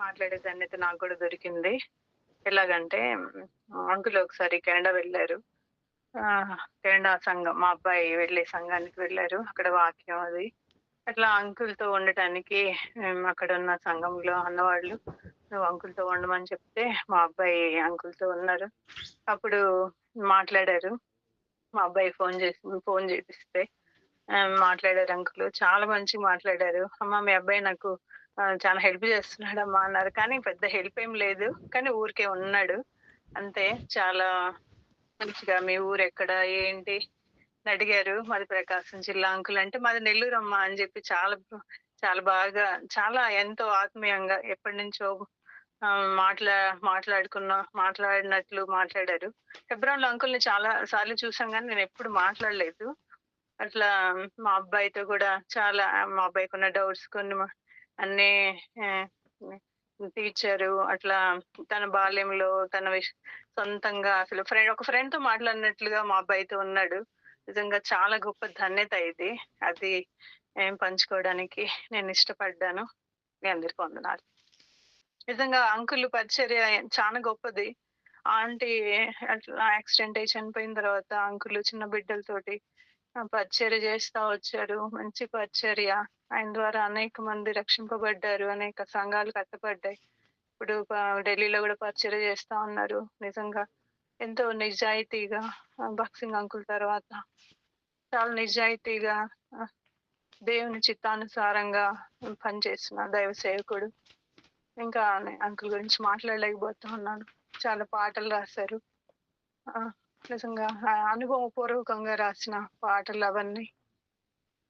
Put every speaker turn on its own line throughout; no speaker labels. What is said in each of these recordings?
మాట్లాడే ధన్యత నాకు గూడా దొరికింది. ఎలాగంటే అంకుల్ ఒకసారి కెనడా వెళ్లారు. కెనడా సంఘం మా అబ్బాయి వెళ్ళే సంఘానికి వెళ్లారు. అక్కడ వాక్యం అది. అట్లా అంకుల్‌తో ఉండటానికి అక్కడున్న సంఘంలో అన్నవాళ్ళు "నువ్వు అంకుల్‌తో ఉండమని" చెప్తే మా అబ్బాయి అంకుల్‌తో ఉన్నారు. అప్పుడు మాట్లాడారు. మా అబ్బాయి ఫోను జేపిస్తే మాట్లాడారు అంకులు. చాలా మంచిగా మాట్లాడారు. "అమ్మ మీ అబ్బాయి నాకు చాలా హెల్ప్ చేస్తున్నాడమ్మా" అన్నారు. కానీ పెద్ద హెల్ప్ ఏం లేదు. కానీ ఊరికే ఉన్నాడు. అంతే. చాలా మంచిగా "మీ ఊరెక్కడ? ఏంటి?" అని అడిగారు. "మాది ప్రకాశం జిల్లా అంకుల్" అంటే "మాది నెల్లూరమ్మా" అని చెప్పి చాలా బాగా చాలా ఎంతో ఆత్మీయంగా ఎప్పటినుంచో ఆహ్, మాట్లాడినట్లు మాట్లాడారు. హెబ్రోన్‌లో అంకుల్‌ని చాలా సార్లు చూసాం గానీ నేనెప్పుడు మాట్లాడలేదు. అట్లా మా అబ్బాయితో గూడా చాలా మా అబ్బాయికున్న డౌట్స్ కొన్ని అన్నీ ఆహ్, తీర్చారు. అట్లా తన బాల్యంలో తన సొంతంగా అసలు ఒక ఫ్రెండ్‌తో మాట్లాడినట్లుగా మా అబ్బాయితో ఉన్నాడు. నిజంగా చాలా గొప్ప ధన్యత ఇది. అది పంచుకోవడానికి నేనిష్టపడ్డాను. మీ అందరికి వందనాలు. నిజంగా అంకుల్ పరిచర్య చానా గొప్పది. ఆంటీ అట్లా యాక్సిడెంట్ అయ్యి చనిపోయిన తర్వాత అంకుల్ చిన్న బిడ్డలతోటి పరిచర్య చేస్తా వచ్చారు. మంచి పరిచర్య. ఆయన ద్వారా అనేక మంది రక్షింపబడ్డారు. అనేక సంఘాలు కట్టబడ్డాయి. ఇప్పుడు ఢిల్లీలో గూడా పరిచర్య చేస్తా ఉన్నారు. నిజంగా ఎంతో నిజాయితీగా భక్సింగ్ అంకుల్ తర్వాత చాలా నిజాయితీగా ఆహ్, దేవుని చిత్తానుసారంగా పనిచేసిన దైవ సేవకుడు. ఇంకా అంకుల్ గురించి మాట్లాడలేకపోతా ఉన్నాను. చాలా పాటలు రాశారు. ఆ! నిజంగా అనుభవపూర్వకంగా రాసిన పాటలవన్నీ.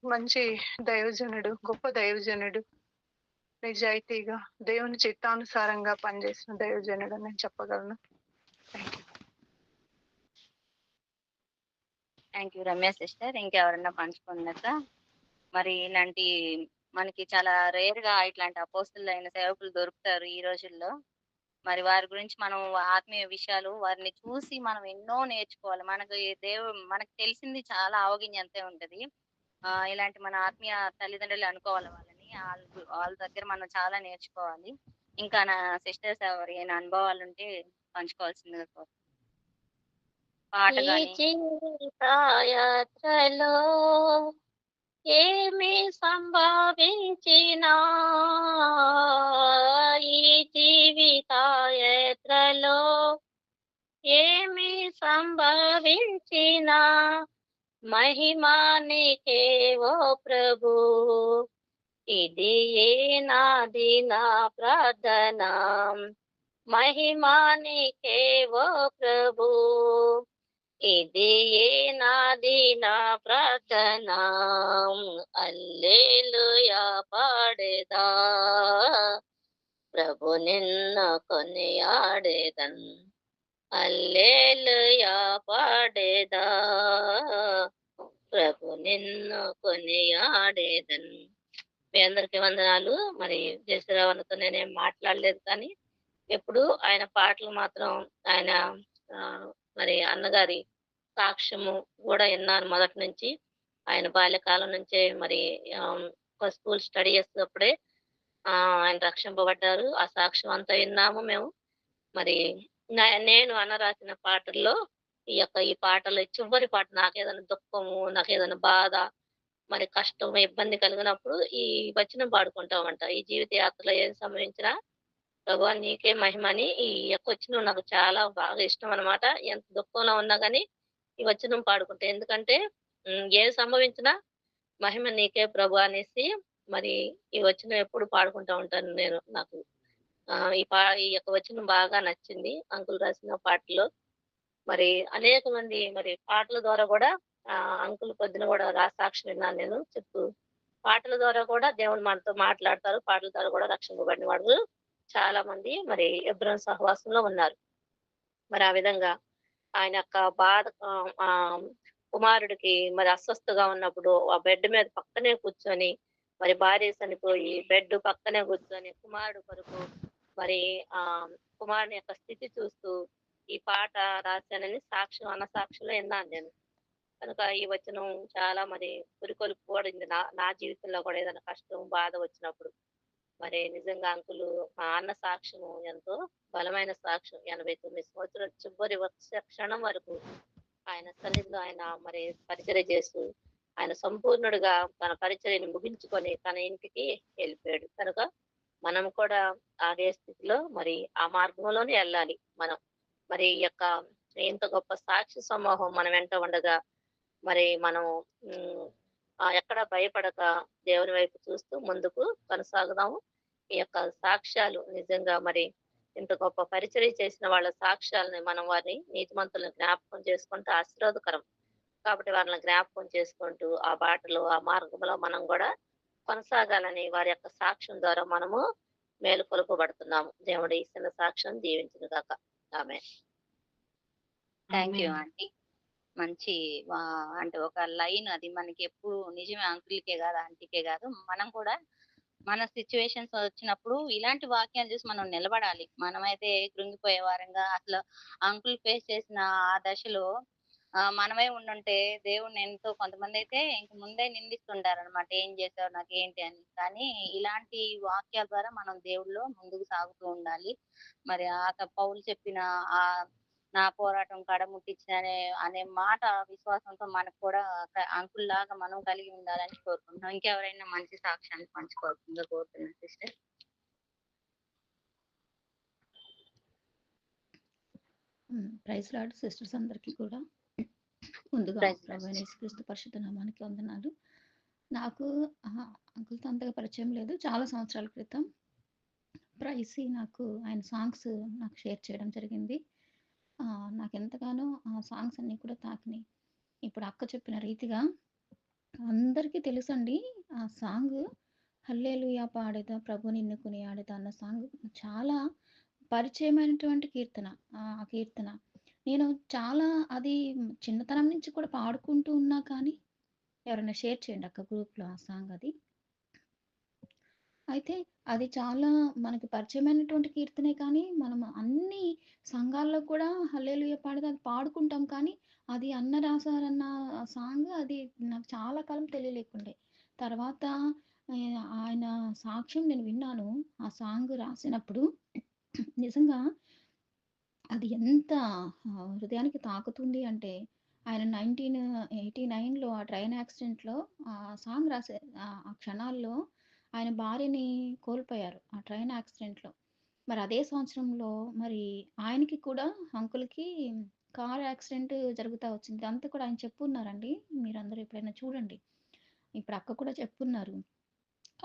మంచి దైవజనుడు, గొప్ప దైవజనుడు. నిజాయితీగా దేవుని చిత్తానుసారంగా పనిచేసిన దైవజనుడని నేను చెప్పగలను. Thank you.
Thank you Ramya sister. ఇంకెవరన్నా పంచుకున్నాక మరి ఇలాంటి మనకి చాలా రేర్‌గా ఇట్లాంటి అపోస్తలులైన సేవకులు దొరుకుతారు ఈ రోజుల్లో. మరి వారి గురించి మనం ఆత్మీయ విషయాలు వారిని చూసి మనం ఎన్నో నేర్చుకోవాలి. మనకు తెలిసింది చాలా అవగినంతే ఉంటది. ఇలాంటి మన ఆత్మీయ తల్లిదండ్రులు అనుకోవాలి వాళ్ళని. వాళ్ళ దగ్గర మనం చాలా నేర్చుకోవాలి. ఇంకా నా సిస్టర్స్ ఎవరైనా అనుభవాలుంటే పంచుకోవాల్సిందిగా పాట
ఈ
గాని
జీవిత యాత్రలో ఏమి సంభవించినా ఈ జీవిత యాత్రలో ఏమి సంభవించినా మహిమా నీకే ఓ ప్రభు ఇది నాది నా ప్రార్థన మహిమా నీకే ఓ ప్రభు ఇది నాది నా ప్రార్థన అల్లెలూయా పాడేదా ప్రభు నిన్ను కొనియాడేదన్ అల్లెలూయా పాడేదా ప్రభు నిన్ను కొనియాడేదన్ మీ అందరికి వందనాలు. మరి జయశ్రీరావునితో నేనేం మాట్లాడలేదు కానీ ఎప్పుడు ఆయన పాటలు మాత్రం ఆయన మరి అన్నగారి సాక్ష్యము కూడా విన్నాను మొదటి నుంచి. ఆయన బాల్యకాలం నుంచే మరి ఒక స్కూల్ స్టడీ చేసేటప్పుడే ఆయన రక్షింపబడ్డారు. ఆ సాక్ష్యం అంతా విన్నాము మేము. మరి నేను రాసిన పాటల్లో ఈ పాటలు చివరి పాట నాకేదైనా దుఃఖము, నాకేదైనా బాధ, మరి కష్టం, ఇబ్బంది కలిగినప్పుడు ఈ వచనం పాడుకుంటామంట. ఈ జీవిత యాత్రలో ఏది సంభవించినా ప్రభువా నీకే మహిమని ఈ యొక్క వచనం నాకు చాలా బాగా ఇష్టం అన్నమాట. ఎంత దుఃఖంలో ఉన్నా గాని ఈ వచనం పాడుకుంటా. ఎందుకంటే ఏది సంభవించినా మహిమ నీకే ప్రభు అనేసి మరి ఈ వచనం ఎప్పుడు పాడుకుంటా ఉంటాను నేను. నాకు ఈ యొక్క వచనం బాగా నచ్చింది అంకుల్ రాసిన పాటలో. మరి అనేక మంది మరి పాటల ద్వారా గూడా అంకుల్ పొద్దున గూడా సాక్ష్యం విన్నాను నేను చెప్తూ. పాటల ద్వారా కూడా దేవుడు మనతో మాట్లాడతారు. పాటల ద్వారా కూడా రక్షింపబడిన వాళ్ళు చాలా మంది మరి ఎబ్రోన్ సహవాసంలో ఉన్నారు. మరి ఆ విధంగా ఆయన యొక్క బాధ కుమారుడికి మరి అస్వస్థగా ఉన్నప్పుడు ఆ బెడ్ మీద పక్కనే కూర్చొని మరి భార్య చనిపోయి బెడ్ పక్కనే కూర్చొని కుమారుడు కొరకు మరి కుమారుని యొక్క స్థితి చూస్తూ ఈ పాట రాశానని అన్న సాక్ష్యంలో విన్నాను నేను. కనుక ఈ వచనం చాలా మరి పురికొల్పుకోబడింది నా జీవితంలో కూడా ఏదైనా కష్టం, బాధ వచ్చినప్పుడు. మరి నిజంగా అంకులు మా అన్న సాక్ష్యము ఎంతో బలమైన సాక్ష్యం. 89 సంవత్సరాల చివరి క్షణం వరకు ఆయన సన్నిధిలో ఆయన మరి పరిచర్య చేస్తూ, ఆయన సంపూర్ణుడుగా తన పరిచర్యను ముగించుకొని తన ఇంటికి వెళ్ళిపోయాడు. కనుక మనం కూడా అదే స్థితిలో మరి ఆ మార్గంలోనే ఎళ్ళాలి మనం. మరి ఈ యొక్క ఇంత గొప్ప సాక్షి సమూహం మన వెంట ఉండగా మరి మనం హ్మ్. ఎక్కడ భయపడక దేవుని వైపు చూస్తూ ముందుకు కొనసాగుదాము. ఈ యొక్క సాక్ష్యాలు నిజంగా మరి ఇంత గొప్ప పరిచర్య చేసిన వాళ్ళ సాక్ష్యాలని మనం వారిని నీతిమంతులను జ్ఞాపకం చేసుకుంటే ఆశీర్వాదకరం. కాబట్టి వాళ్ళని జ్ఞాపకం చేసుకుంటూ ఆ బాటలో, ఆ మార్గంలో మనం గూడా కొనసాగాలని వారి యొక్క సాక్ష్యం ద్వారా మనము మేలుకొలుపబడుతున్నాము. దేవుడు ఈ చిన్న సాక్ష్యం దీవించును గాక. Amen.
Thank you
amen.
Aunty. మంచి అంటే ఒక లైన్ అది మనకి ఎప్పుడు నిజమే అంకుల్‌కే గాదు, ఆంటీకే గాదు. మనం కూడా మన సిట్యుయేషన్స్ వచ్చినప్పుడు ఇలాంటి వాక్యాలు చూసి మనం నిలబడాలి. మనమైతే కృంగిపోయే వారంగా అసలు అంకుల్ ఫేస్ చేసిన ఆ దశలో మనమే ఉండుంటే దేవుడిని ఎంతో కొంతమందైతే ఇంక ముందే నిందిస్తుంటారనమాట. "ఏం చేసావు నాకేంటి" అని. కానీ ఇలాంటి వాక్యాల ద్వారా మనం దేవుడిలో ముందుకు సాగుతూ ఉండాలి. మరి పౌలు చెప్పిన ఆహ్, నా పోరాటం కాడ ముట్టించిన అనే మాట విశ్వాసంతో మనకు కూడా అంకుల్‌లాగా మనం కలిగి ఉండాలని కోరుకుంటున్నాం. ఇంకెవరైనా మంచి సాక్ష్యాన్ని పంచుకోవాల్సిందిగా కోరుతున్నాను సిస్టర్.
ప్రైజ్ లార్డ్ సిస్టర్స్ అందరికీ కూడా ముందుగా
ప్రైజ్ లార్డ్
ప్రభువైన
సిస్టర్.
యేసుక్రీస్తు పరిశుద్ధ నామానికి వందనాలు. నాకు అంకుల్‌తో అంతగా పరిచయం లేదు. చాలా సంవత్సరాల క్రితం ప్రైసీ నాకు ఆయన సాంగ్స్ నాకు షేర్ చేయడం జరిగింది. నాకెంతగానో ఆ సాంగ్స్ అన్నీ కూడా తాకినాయి. ఇప్పుడు అక్క చెప్పిన రీతిగా అందరికీ తెలుసండి ఆ సాంగ్ 'హల్లెలూయా పాడెదా ప్రభు నిన్ను కొనియాడెదా' అన్న సాంగ్ చాలా పరిచయమైనటువంటి కీర్తన. ఆ కీర్తన. నేను చాలా అది చిన్నతనం నుంచి కూడా పాడుకుంటూ ఉన్నా కానీ, ఎవరైనా షేర్ చేయండి అక్క గ్రూప్‌లో ఆ సాంగ్ అది. అయితే అది చాలా మనకి పరిచయమైనటువంటి కీర్తనే కానీ, మనం అన్ని సంఘాల్లో కూడా హల్లెలూయా పాడితే అది పాడుకుంటాం కానీ, అది అన్న రాసారన్న సాంగ్ అది నాకు చాలా కాలం తెలియలేకుండే. తర్వాత ఆయన సాక్ష్యం నేను విన్నాను. ఆ సాంగ్ రాసినప్పుడు నిజంగా అది ఎంత హృదయానికి తాకుతుంది అంటే, ఆయన 1989లో ఆ ట్రైన్ యాక్సిడెంట్‌లో సాంగ్ రాసే ఆ క్షణాల్లో ఆయన భార్యని కోల్పోయారు. ఆ ట్రైన్ యాక్సిడెంట్‌లో. మరి అదే సంవత్సరంలో మరి ఆయనకి కూడా అంకుల్‌కి కార్ యాక్సిడెంట్ జరుగుతా వచ్చింది. ఇదంతా కూడా ఆయన చెప్పున్నారండి. మీరందరూ ఎప్పుడైనా చూడండి. ఇప్పుడు అక్క కూడా చెప్పున్నారు.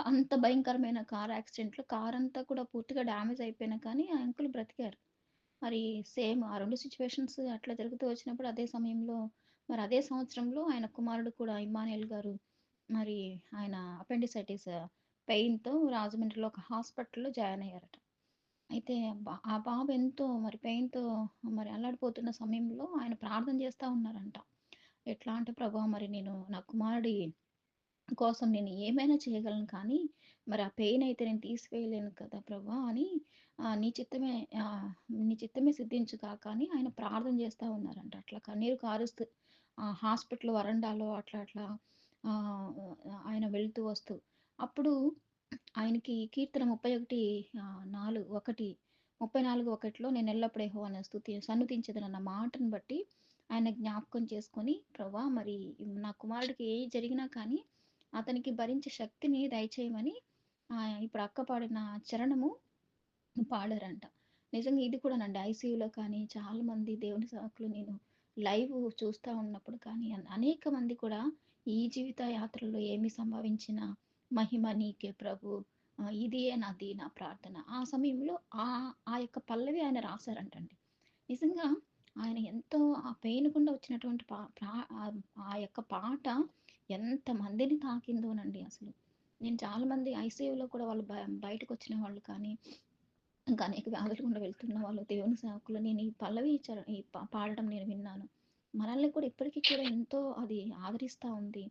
అంత భయంకరమైన కార్ యాక్సిడెంట్‌లో కారంతా కూడా పూర్తిగా డ్యామేజ్ అయిపోయినా కానీ ఆ అంకుల్ బ్రతికారు. మరి సేమ్ ఆ 2 సిట్యుయేషన్స్ అట్లా జరుగుతూ వచ్చినప్పుడు అదే సమయంలో మరి అదే సంవత్సరంలో ఆయన కుమారుడు కూడా ఇమ్మానుయేల్ గారు మరి ఆయన అపెండిసైటిస్ పెయిన్‌తో రాజమండ్రిలో ఒక హాస్పిటల్‌లో జాయిన్ అయ్యారట. అయితే ఆ బాబు ఎంతో మరి పెయిన్‌తో మరి అల్లాడిపోతున్న సమయంలో ఆయన ప్రార్థన చేస్తా ఉన్నారంట. ఎట్లా అంటే ప్రభువా మరి నేను నా కుమారుడి కోసం నేను ఏమైనా చేయగలను కానీ, మరి ఆ పెయిన్ అయితే నేను తీసివేయలేను కదా ప్రభా! అని నీ చిత్తమే నీ చిత్తమే సిద్ధించు కాక అని ఆయన ప్రార్థన చేస్తా ఉన్నారంట. అట్లా కన్నీరు కారుస్తూ హాస్పిటల్ వరండాలో అట్లా అట్లా ఆహ్, ఆయన వెళ్తూ వస్తూ. అప్పుడు ఆయనకి కీర్తన 31 34:1లో నేను ఎల్లప్పుడూ యెహోవాను సన్నుతించెదనన్న మాటను బట్టి ఆయన జ్ఞాపకం చేసుకొని, ప్రభా! మరి నా కుమారుడికి ఏది జరిగినా కానీ అతనికి భరించే శక్తిని దయచేయమని ఇప్పుడు అక్క పాడిన చరణము పాడారంట. నిజంగా ఇది కూడానండి ఐసీయూలో కానీ చాలామంది దేవుని సేవకులు నేను లైవ్ చూస్తా ఉన్నప్పుడు కానీ అనేక మంది కూడా ఈ జీవిత యాత్రలో ఏమి సంభవించినా మహిమ నీకే ప్రభు. ఇదియే నాది నా ప్రార్థన. ఆ సమయంలో ఆ యొక్క పల్లవి ఆయన రాసారంటండి. నిజంగా ఆయన ఎంతో ఆ పెయిన్ గుండా వచ్చినటువంటి ఆ యొక్క పాట ఎంతమందిని తాకిందోనండి అసలు. నేను చాలామంది ఐసీయూలో కూడా వాళ్ళు బయటకొచ్చిన వాళ్ళు కానీ, ఇంకా అనేక వ్యాధులు గుండా వెళ్తున్న వాళ్ళు దేవుని సేవకులు నేను ఈ పల్లవి ఈ పాడడం నేను విన్నాను. మనల్ని కూడా ఇప్పటికి కూడా ఎంతో అది ఆదరిస్తా ఉంది.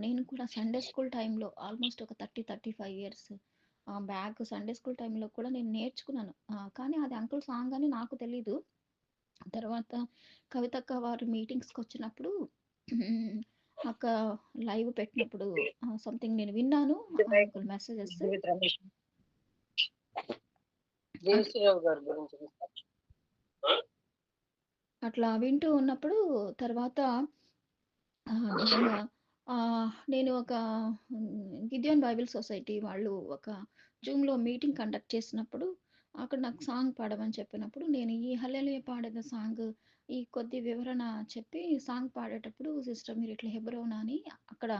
నేను కూడా సండే స్కూల్ టైంలో ఆల్మోస్ట్ ఒక 35 ఇయర్స్ బ్యాక్ సండే స్కూల్ టైంలో కూడా నేను నేర్చుకున్నాను. కానీ అది అంకుల్ సాంగ్ అని నాకు తెలీదు. తర్వాత కవితక్క వారు మీటింగ్స్‌కొచ్చినప్పుడు అక్క లైవ్ పెట్టినప్పుడు సంథింగ్ నేను విన్నాను. Uncle messages.
జయశ్రీరావు గారి గురించి discussion.
అట్లా వింటూ ఉన్నప్పుడు తర్వాత నిజంగా నేను ఒక గిడియోన్ బైబిల్ సొసైటీ వాళ్ళు ఒక జూమ్‌లో మీటింగ్ కండక్ట్ చేసినప్పుడు, అక్కడ నాకు సాంగ్ పాడమని చెప్పినప్పుడు, నేను ఈ హల్లెలూయా పాడిన సాంగ్ ఈ కొద్ది వివరణ చెప్పి సాంగ్ పాడేటప్పుడు, సిస్టర్ మీరు ఇట్లా హెబ్రోనా అని అక్కడ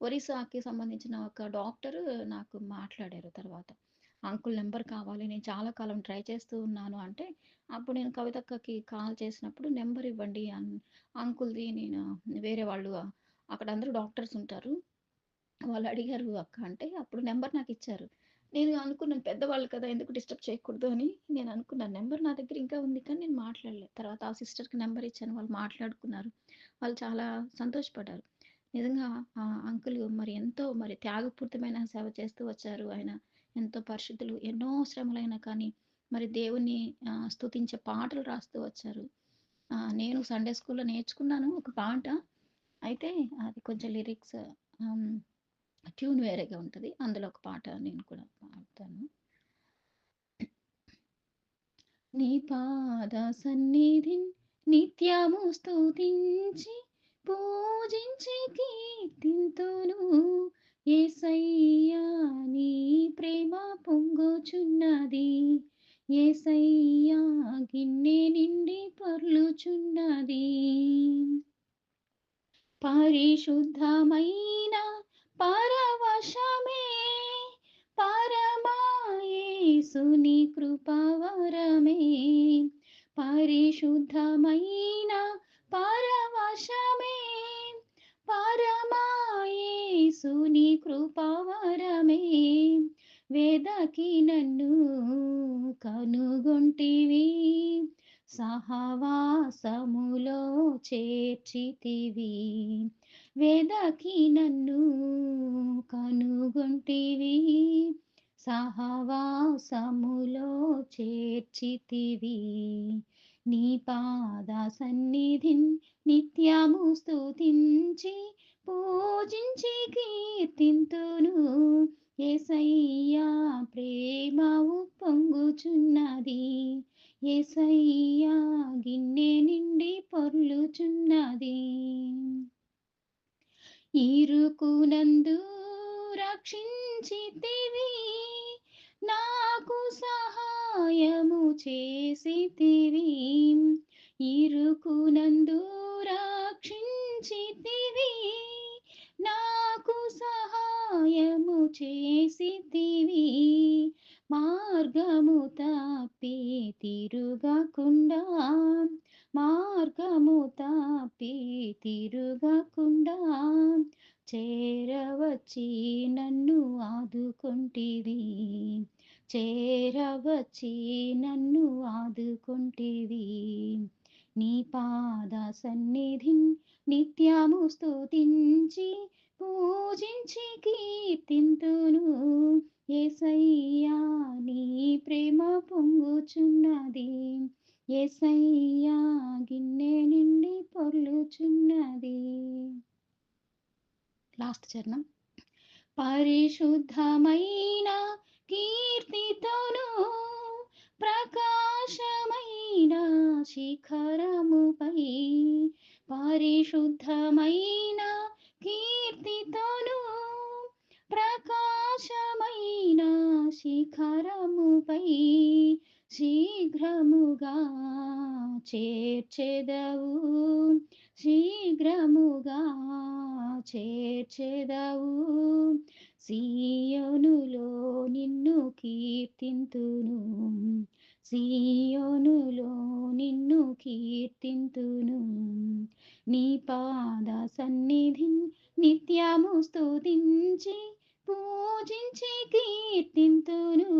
ఒరిస్సాకి సంబంధించిన ఒక డాక్టరు నాకు మాట్లాడారు తర్వాత. అంకుల్ నంబర్ కావాలి. నేను చాలా కాలం ట్రై చేస్తూ ఉన్నాను అంటే, అప్పుడు నేను కవితక్కకి కాల్ చేసినప్పుడు నంబర్ ఇవ్వండి అంకుల్‌ది నేను వేరే వాళ్ళు అక్కడ అందరూ డాక్టర్స్ ఉంటారు. వాళ్ళు అడిగారు అక్క అంటే, అప్పుడు నంబర్ నాకిచ్చారు. నేను అనుకున్నాను పెద్దవాళ్ళు కదా! ఎందుకు డిస్టర్బ్ చేయకూడదు అని నేను అనుకున్నాను. నంబర్ నా దగ్గర ఇంకా ఉంది కానీ నేను మాట్లాడలేదు. తర్వాత ఆ సిస్టర్‌కి నంబర్ ఇచ్చాను. వాళ్ళు మాట్లాడుకున్నారు. వాళ్ళు చాలా సంతోషపడ్డారు. నిజంగా అంకుల్ మరి ఎంతో మరి త్యాగపూరితమైన సేవ చేస్తూ వచ్చారు. ఆయన ఎంతో పరిశుద్ధులు. ఎన్నో శ్రమలైనా కానీ మరి దేవుణ్ణి స్తుతించే పాటలు రాస్తూ వచ్చారు. నేను సండే స్కూల్‌లో నేర్చుకున్నాను ఒక పాట. అయితే అది కొంచెం లిరిక్స్ ట్యూన్ వేరేగా ఉంటది. అందులో ఒక పాట నేను కూడా పాడతాను. నీ పాద సన్నిధిని నిత్యము స్తుతించి పూజించి కీర్తింతును యేసయ్యా నీ ప్రేమ పొంగుచున్నది యేసయ్యా గిన్నె నిండి పొర్లుచున్నది పరిశుద్ధమైన పరవశమే పరమాయేసుని కృపవరమే పరిశుద్ధమైన పరవశమే పరమాయేసుని కృపవరమే వేదకి నన్ను కనుగొంటివి సహవాసములో చేర్చితివి వేదకి నన్ను కనుగొంటివి సహవాసములో చేర్చితివి నీ పాద సన్నిధిని నిత్యము స్తుతించి పూజించి కీర్తింతును యేసయ్యా ప్రేమ ఉప్పొంగుచున్నది యేసయ్యా గిన్నె నిండి పొర్లుచున్నది ఇరుకునందు రక్షించితివి నాకు సహాయము చేసితివి ఇరుకునందు రక్షించితివి నాకు సహాయము చేసితివి మార్గము తప్పి తిరుగకుండా మార్గము తప్పి తిరుగకుండా చేరవచ్చి నన్ను ఆదుకొంటివి చేరవచ్చి నన్ను ఆదుకొంటివి నీ పాద సన్నిధిని నిత్యము స్తుతించి పూజించి కీర్తింతును యేసయ్యా నీ ప్రేమ పొంగుచున్నది యేసయ్యా గిన్నె నిండి పొర్లుచున్నది లాస్ట్ చరణం పరిశుద్ధమైన కీర్తితోను ప్రకాశమైన శిఖరముపై పరిశుద్ధమైన కీర్తితోను ప్రకాశమైన శిఖరముపై శీఘ్రముగా చేర్చెదవు శీఘ్రముగా చేర్చెదవు సీయోనులో నిన్ను కీర్తింతును సీయోనులో నిన్ను కీర్తింతును నీ పాద సన్నిధిని నిత్యము స్తుతించి పూజించి కీర్తింతును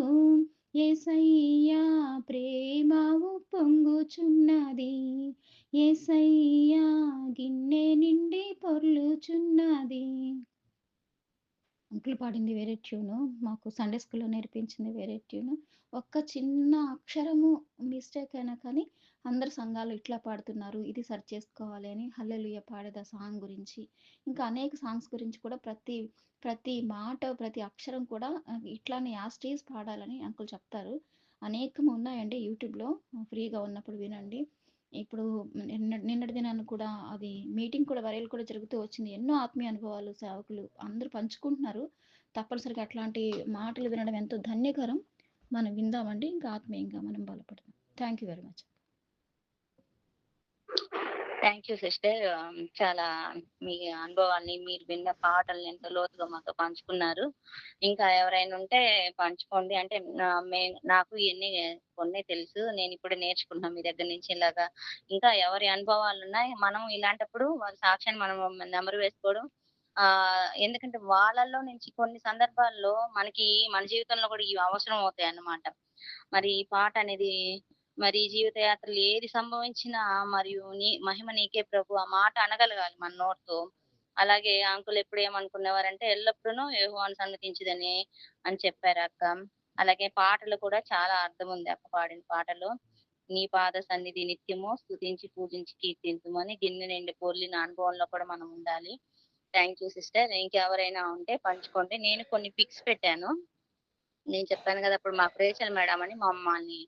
యేసయ్యా ప్రేమ ఉప్పొంగుచున్నది యేసయ్యా గిన్నె నిండి పొర్లుచున్నది అంకుల్ పాడింది వేరే ట్యూను. మాకు సండే స్కూల్‌లో నేర్పించింది వేరే ట్యూను. ఒక్క చిన్న అక్షరము మిస్టేక్ అయినా కానీ అందరు సంఘాల్లో ఇట్లా పాడుతున్నారు. ఇది సరి చేసుకోవాలి అని హల్లెలూయా పాడేది ఆ సాంగ్ గురించి. ఇంకా అనేక సాంగ్స్ గురించి కూడా ప్రతి మాట, ప్రతి అక్షరం కూడా ఇట్లానే యాజ్ పాడాలని అంకుల్ చెప్తారు. అనేకం ఉన్నాయండి యూట్యూబ్‌లో. ఫ్రీగా ఉన్నప్పుడు వినండి. ఇప్పుడు నిన్నటి దినాన కూడా అది మీటింగ్ కూడా వైరల్ కూడా జరుగుతూ వచ్చింది. ఎన్నో ఆత్మీయ అనుభవాలు సేవకులు అందరూ పంచుకుంటున్నారు. తప్పనిసరిగా అట్లాంటి మాటలు వినడం ఎంతో ధన్యకరం. మనం విందామండి. ఇంకా ఆత్మీయంగా మనం బలపడదాం. Thank you very much.
Thank you sister. చాలా మీ అనుభవాల్ని, మీరు విన్న పాటల్ని ఎంతో లోతుగా మాతో పంచుకున్నారు. ఇంకా ఎవరైనా ఉంటే పంచుకోండి. అంటే నాకు ఇయన్నీ కొన్నే తెలుసు. నేను ఇప్పుడే నేర్చుకుంటున్నా మీ దగ్గర నుంచి ఇలాగా. ఇంకా ఎవరి అనుభవాలున్నాయి, మనం ఇలాంటప్పుడు వాళ్ళ సాక్ష్యాన్ని మనం నెమరు వేసుకోవడం. ఎందుకంటే వాళ్ళలో నుంచి కొన్ని సందర్భాల్లో మనకి మన జీవితంలో కూడా ఇవి అవసరం అవుతాయన్నమాట. మరి ఈ పాట అనేది మరి జీవిత యాత్రలో ఏది సంభవించినా మరియు మహిమ నీకే ప్రభు ఆ మాట అనగలగాలి మన నోటితో. అలాగే అంకుల్ ఎప్పుడు ఏమనుకునేవారంటే ఎల్లప్పుడూను యెహోవాను సన్నుతించుదని అని చెప్పారు అక్క. అలాగే పాటలు కూడా చాలా అర్థం ఉంది అక్క పాడిన పాటలో. నీ పాద సన్నిధి నిత్యము స్తుతించి పూజించి కీర్తింతుము అని గిన్నె నిండి పొర్లిన అనుభవంలో కూడా మనం ఉండాలి. Thank you sister. ఇంకెవరైనా ఉంటే పంచుకోండి. నేను కొన్ని పిక్స్ పెట్టాను. నేను చెప్పాను కదా అప్పుడు మాకు రేచల్ మేడం అని మమ్మల్ని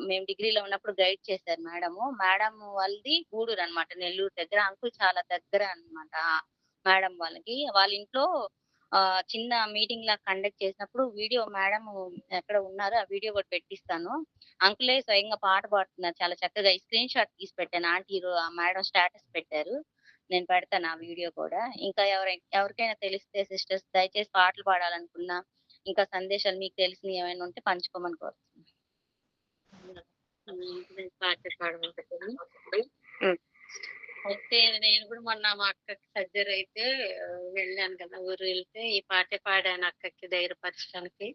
మేము డిగ్రీలో ఉన్నప్పుడు గైడ్ చేశారు మేడము. మేడం వాళ్ళది గూడూరు అన్నమాట, నెల్లూరు దగ్గర. అంకుల్ చాలా దగ్గర అన్నమాట మేడం వాళ్ళకి. వాళ్ళ ఇంట్లో చిన్న మీటింగ్ లా కండక్ట్ చేసినప్పుడు వీడియో మేడం ఎక్కడ ఉన్నారు ఆ వీడియో కూడా పెట్టిస్తాను. అంకులే స్వయంగా పాట పాడుతున్నారు చాలా చక్కగా. ఈ స్క్రీన్ షాట్ తీసి పెట్టాను. ఆంటీ ఆ మేడం స్టేటస్ పెట్టారు. నేను పెడతాను ఆ వీడియో కూడా. ఇంకా ఎవరికైనా తెలిస్తే సిస్టర్స్ దయచేసి పాటలు పాడాలనుకున్నా, ఇంకా సందేశాలు మీకు తెలిసినవి ఏమైనా ఉంటే పంచుకోమని కోరుతున్నాను.
పాట పాడమంటారు. అయితే నేను కూడా మొన్న మా అక్కకి సర్జరీ అయితే వెళ్ళాను కదా, ఊరు వెళ్తే ఈ పాటే పాడాను అక్కకి ధైర్యపరచడానికి.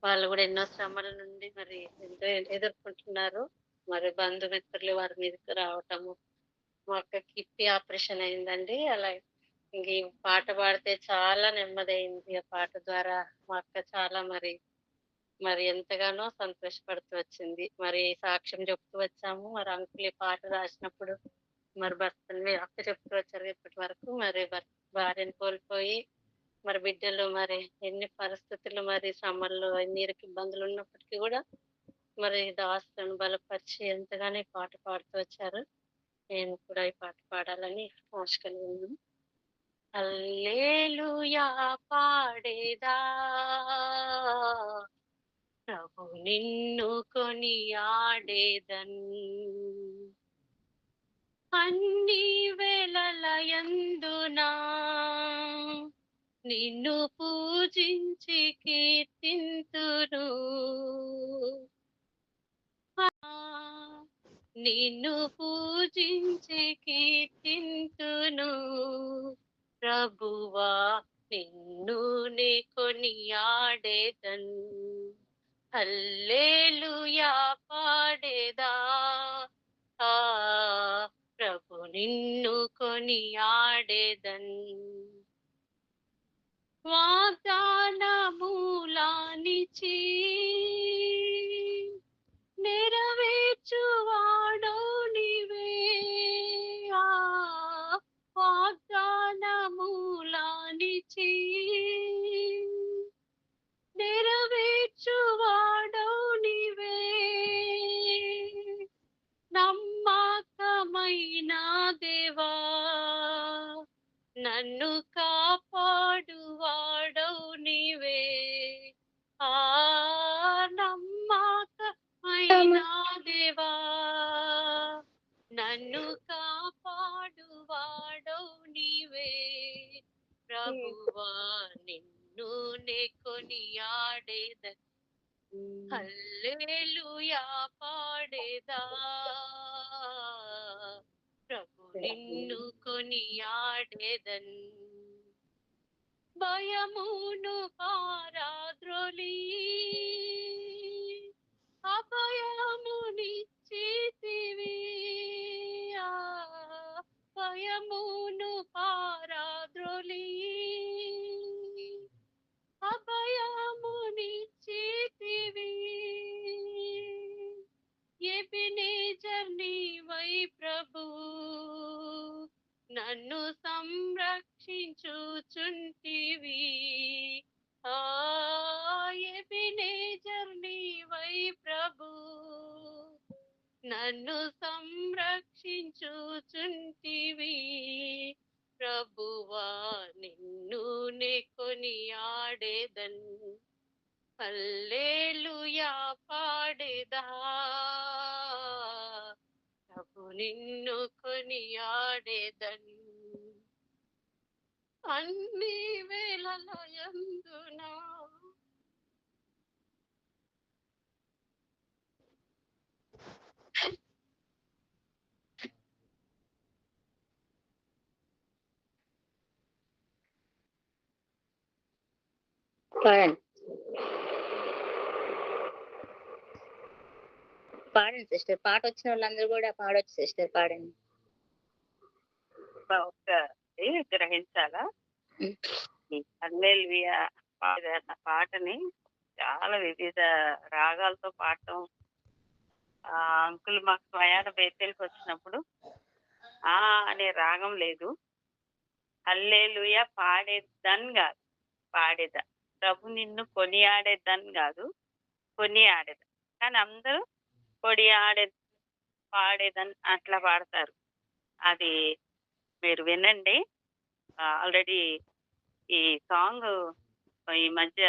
వాళ్ళు కూడా ఎన్నో శ్రమల నుండి మరి ఎంతో ఎదుర్కొంటున్నారు. మరి బంధుమిత్రులు వారి మీదకి రావటము. మా అక్కకి కిడ్నీ ఆపరేషన్ అయిందండి. అలా ఇంక ఈ పాట పాడితే చాలా నెమ్మదయింది. ఆ పాట ద్వారా మా అక్క చాలా మరి ఎంతగానో సంతోషపడుతూ వచ్చింది. మరి సాక్ష్యం చెప్తూ వచ్చాము. మరి అంకుల్ ఈ పాట రాసినప్పుడు మరి భర్తని అక్క చెప్తూ వచ్చారు ఇప్పటి వరకు. మరి భార్యను కోల్పోయి మరి బిడ్డలు మరి ఎన్ని పరిస్థితులు మరి శ్రమల్లో ఎన్ని ఇబ్బందులు ఉన్నప్పటికీ కూడా మరి దాసులను బలపరిచి ఎంతగానో ఈ పాట పాడుతూ వచ్చారు. నేను కూడా ఈ పాట పాడాలని ఆశ కలిగి ఉన్నాను. హల్లెలూయా పాడేదా ప్రభు నిన్ను కొనియాడేదన్ అన్ని వేళలయందునా నిన్ను పూజించి కీర్తింతును. నిన్ను పూజించి కీర్తింతును ప్రభువా నిన్ను నే కొనియాడేదన్ హల్లెలూయా పాడేదా ఆ ప్రభు నిన్ను కొనియాడేదన్ వాగ్దానములానిచి నెరవేర్చువాడో నీవే వాగ్దానములానిచి నెరవేర్చువాడో నీవే నమ్మకమైన దేవా నన్ను కాపాడువాడవు నీవే ఆ నమ్మకమైన దేవా నన్ను కాపాడువాడవు నీవే ప్రభువా నిన్ను నే కొనియాడేద హల్లెలూయా పాడేదా ప్రభు నిన్ను కొనియాడేదన్ భయమును పారాద్రోలి అభయమునిచ్చితివి భయమును పారాద్రోలి
ప్రభు నన్ను సంరక్షించుచుంటివి ఎబినేజర్ నీవై ప్రభు నన్ను సంరక్షించుచుంటివి ప్రభువా నిన్ను నే కొనియాడేదన్ హల్లెలూయా పాడేదా ప్రభు నిన్ను కొనియాడేదన్ అన్ని వేళలయందునా
పాడండి పాడండి సిస్టర్. పాట వచ్చిన వాళ్ళందరూ కూడా పాడొచ్చు సిస్టర్, పాడండి.
ఒకసారి గ్రహించాలా హల్లెలూయా అన్న పాటని చాలా వివిధ రాగాలతో పాడటం. అంకుల్ మాకు స్వయాన బేతేలకు వచ్చినప్పుడు ఆ అనే రాగం లేదు, హల్లెలూయా పాడేదన్ కాదు, పాడేదా ప్రభు నిన్ను కొనియాడేదన్ కాదు, కొనియాడేదా. కానీ అందరూ కొడియాడే పాడేదన్ అట్లా పాడతారు. అది మీరు వినండి. ఆల్రెడీ ఈ సాంగ్ ఈ మధ్య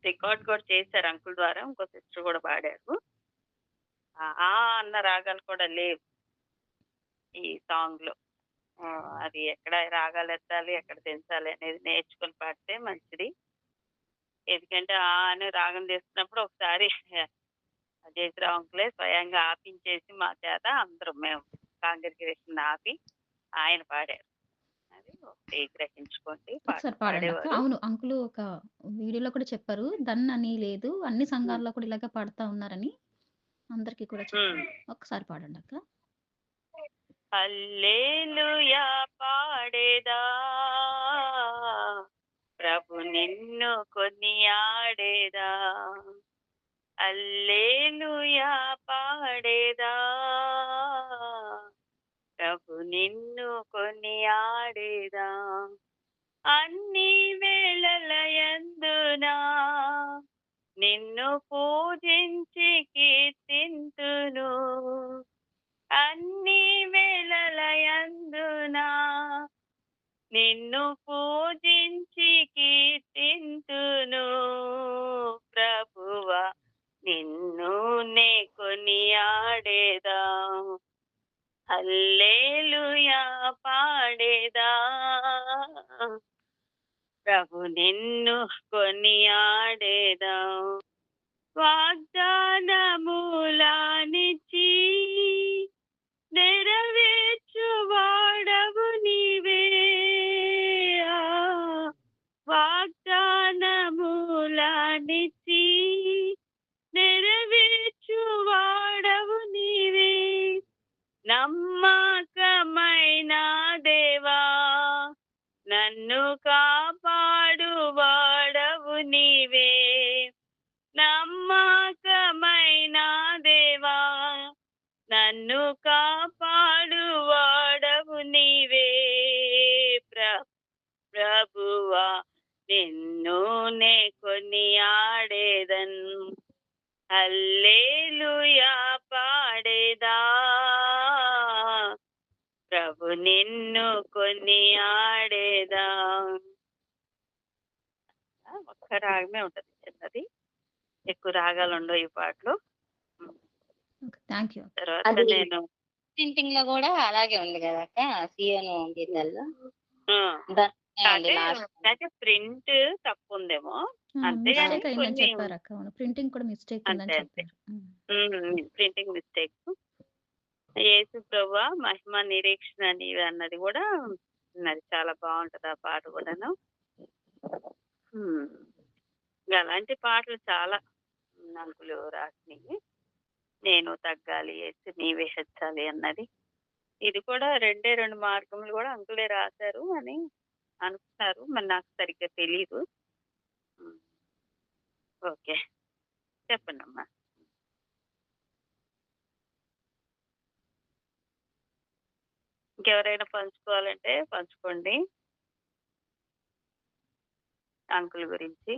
రికార్డ్ కూడా చేశారు అంకుల్ ద్వారా, ఇంకో సిస్టర్ కూడా పాడారు. అన్న రాగాలు కూడా లేవు ఈ సాంగ్ లో. అది ఎక్కడ రాగాలు ఎత్తాలి, ఎక్కడ దించాలి అనేది నేర్చుకుని పాడితే మంచిది. ఎందుకంటే అనే రాగం తీస్తున్నప్పుడు ఒకసారి జయశ్రావు అంకులే స్వయంగా ఆపించేసి మా చేత అందరం మేము కాంగ్రిగేషన్ ఆపి ఆయన పాడారు. అది ఒకటి గ్రహించుకోండి.
ఒకసారి పాడండి అక్క. అవును, అంకులు ఒక వీడియోలో కూడా చెప్పారు, దన్ అని లేదు, అన్ని సంఘాల్లో కూడా ఇలాగే పాడుతా ఉన్నారని అందరికి కూడా చెప్పారు. ఒకసారి పాడండి అక్క.
హల్లెలూయా పాడేదా ప్రభు నిన్ను కొనియాడేదా, హల్లెలూయా పాడేదా ప్రభు నిన్ను కొనియాడేదా. అన్ని వేళలయందునా నిన్ను పూజించి కీర్తింతును, అన్ని వేళలయందునా నిన్ను పూజించి కీర్తింతును ప్రభువా నిన్ను నే కొనియాడేదా, హల్లెలూయా పాడేదా ప్రభు నిన్ను కొనియాడేదా. వాగ్దానములానిచ్చి నెరవేర్చువాడవు నీవే, వాగ్దానములానిచ్చి నెరవేర్చువాడవు నీవే. నమ్మకమైన దేవా నన్ను కాపాడువాడవు నీవే, నమ్మకమైన దేవా నన్ను కాపాడువాడవు నీవే. ప్రభువా నిన్ను నే కొనియాడేదన్, హల్లెలూయా పాడేదా ప్రభు నిన్ను కొనియాడేదా. ఒక్క రాగమే ఉంటది, చిన్నది, ఎక్కువ రాగాలు ఉండవు ఈ పాటలు. తర్వాత నేను
ప్రింటింగ్ లో కూడా అలాగే ఉంది కదా అక్క, సియోను గీతాల్లో
అంటే ప్రింట్ తప్పు ఉందేమో, అంతేగాని
ప్రింటింగ్ కూడా మిస్టేక్ ఉందని చెప్పారు.
Printing mistake. యేసు ప్రభువా మహిమ నిరీక్షణ నీవే అన్నది కూడా అది చాలా బాగుంటది ఆ పాట కూడాను. అలాంటి పాటలు చాలా అంకులు రాసినవి. నేను తగ్గాలి యేసు నీవే హెచ్చాలి అన్నది, ఇది కూడా రెండు మార్గములు కూడా అంకులే రాశారు అని అనుకున్నారు, మరి నాకు సరిగ్గా తెలీదు. ఓకే చెప్పండి అమ్మా.
ఇంకెవరైనా పంచుకోవాలంటే పంచుకోండి అంకుల్ గురించి.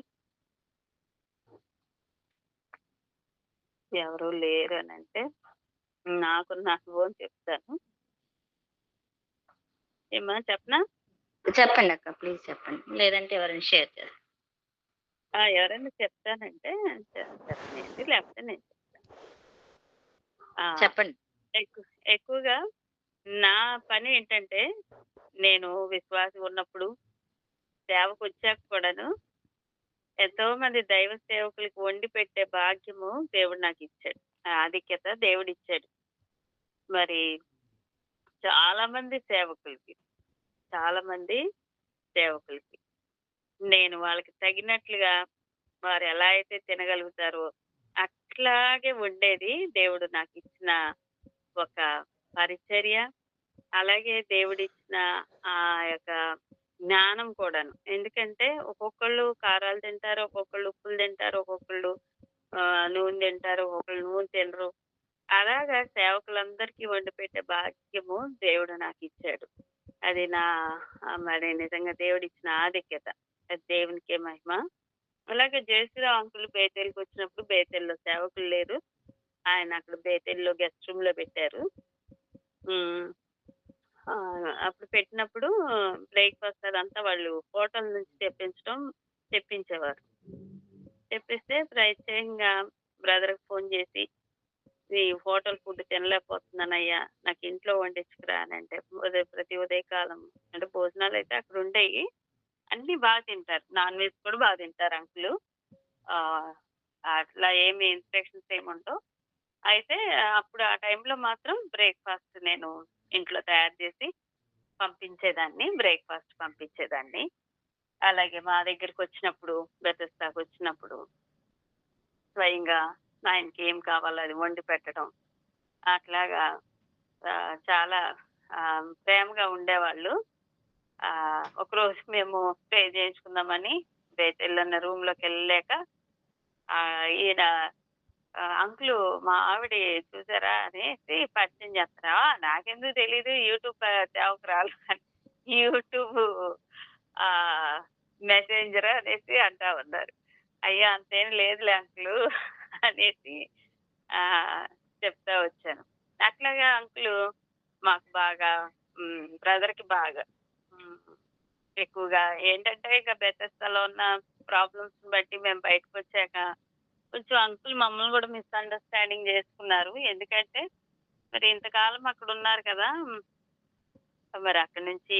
ఎవరు లేరు అని అంటే నాకు అనుభవం చెప్తాను. ఏమా చెప్పనా?
చెప్పండి అక్క, ప్లీజ్ చెప్పండి, లేదంటే ఎవరైనా షేర్ చేస్తారు.
ఎవరైనా చెప్తానంటే చెప్పండి, లేకపోతే నేను చెప్తాను.
చెప్పండి.
ఎక్కువగా నా పని ఏంటంటే, నేను విశ్వాసం ఉన్నప్పుడు సేవకు వచ్చాక కూడాను ఎంతో మంది దైవ సేవకులకు వండి పెట్టే భాగ్యము దేవుడు నాకు ఇచ్చాడు. ఆధిక్యత దేవుడు ఇచ్చాడు. మరి చాలా మంది సేవకులకి నేను వాళ్ళకి తగినట్లుగా వారు ఎలా అయితే తినగలుగుతారో అట్లాగే ఉండేది దేవుడు నాకు ఇచ్చిన ఒక పరిచర్య. అలాగే దేవుడిచ్చిన ఆ యొక్క జ్ఞానం కూడాను. ఎందుకంటే ఒక్కొక్కళ్ళు కారాలు తింటారు, ఒక్కొక్కళ్ళు ఉప్పులు తింటారు, ఒక్కొక్కళ్ళు నూనె తింటారు, ఒక్కొక్కళ్ళు నూనె తినరు. అలాగా సేవకులందరికీ వండి పెట్టే భాగ్యము దేవుడు నాకు ఇచ్చాడు. అది మరి నిజంగా దేవుడిచ్చిన ఆధిక్యత. అది దేవునికే మహిమ. అలాగే జయశ్రీరావు అంకుల్ బేతేలుకి వచ్చినప్పుడు బేతేల్లో సేవకులు లేరు. ఆయన అక్కడ బేతేల్లో గెస్ట్ రూమ్ లో పెట్టారు. అప్పుడు పెట్టినప్పుడు బ్రేక్ఫాస్ట్ అదంతా వాళ్ళు హోటల్ నుంచి తెప్పించేవారు. తెప్పిస్తే ప్రత్యేకంగా బ్రదర్కి ఫోన్ చేసి, ఈ హోటల్ ఫుడ్ తినలేకపోతున్నానయ్యా, నాకు ఇంట్లో వండించుకురా అని అంటే, ప్రతి ఉదయకాలం అంటే భోజనాలు అయితే అక్కడ ఉండేవి. అన్ని బాగా తింటారు, నాన్ వెజ్ కూడా బాగా తింటారు అంకులు. అట్లా ఏమి ఇన్స్ట్రక్షన్స్ ఏమి ఉండవు. అయితే అప్పుడు ఆ టైంలో మాత్రం బ్రేక్ఫాస్ట్ నేను ఇంట్లో తయారు చేసి బ్రేక్ఫాస్ట్ పంపించేదాన్ని. అలాగే మా దగ్గరికి వచ్చినప్పుడు, బెతెస్దాకు వచ్చినప్పుడు స్వయంగా ఆయనకి ఏం కావాలో అది వండి పెట్టడం. అట్లాగా చాలా ప్రేమగా ఉండేవాళ్ళు. ఒకరోజు మేము స్టే చేయించుకుందామని బేతెల్లన్న రూమ్ లోకి వెళ్ళలేక ఈయన అంకులు మా ఆవిడ చూసారా అనేసి పరిచయం చేస్తారా, నాకెందుకు తెలీదు యూట్యూబ్ సేవకురాలు, యూట్యూబ్ మెసెంజర్ అనేసి అంటా ఉన్నారు. అయ్యా అంతేం లేదులే అంకులు అనేసి చెప్తా వచ్చాను. అట్లాగా అంకులు మాకు బాగా బ్రదర్కి బాగా ఎక్కువగా ఏంటంటే, ఇక బెతెస్దాలో ఉన్న ప్రాబ్లమ్స్ బట్టి మేము బయటకు వచ్చాక కొంచెం అంకుల్ మమ్మల్ని కూడా మిస్అండర్స్టాండింగ్ చేసుకున్నారు. ఎందుకంటే మరి ఇంతకాలం అక్కడ ఉన్నారు కదా, మరి అక్కడి నుంచి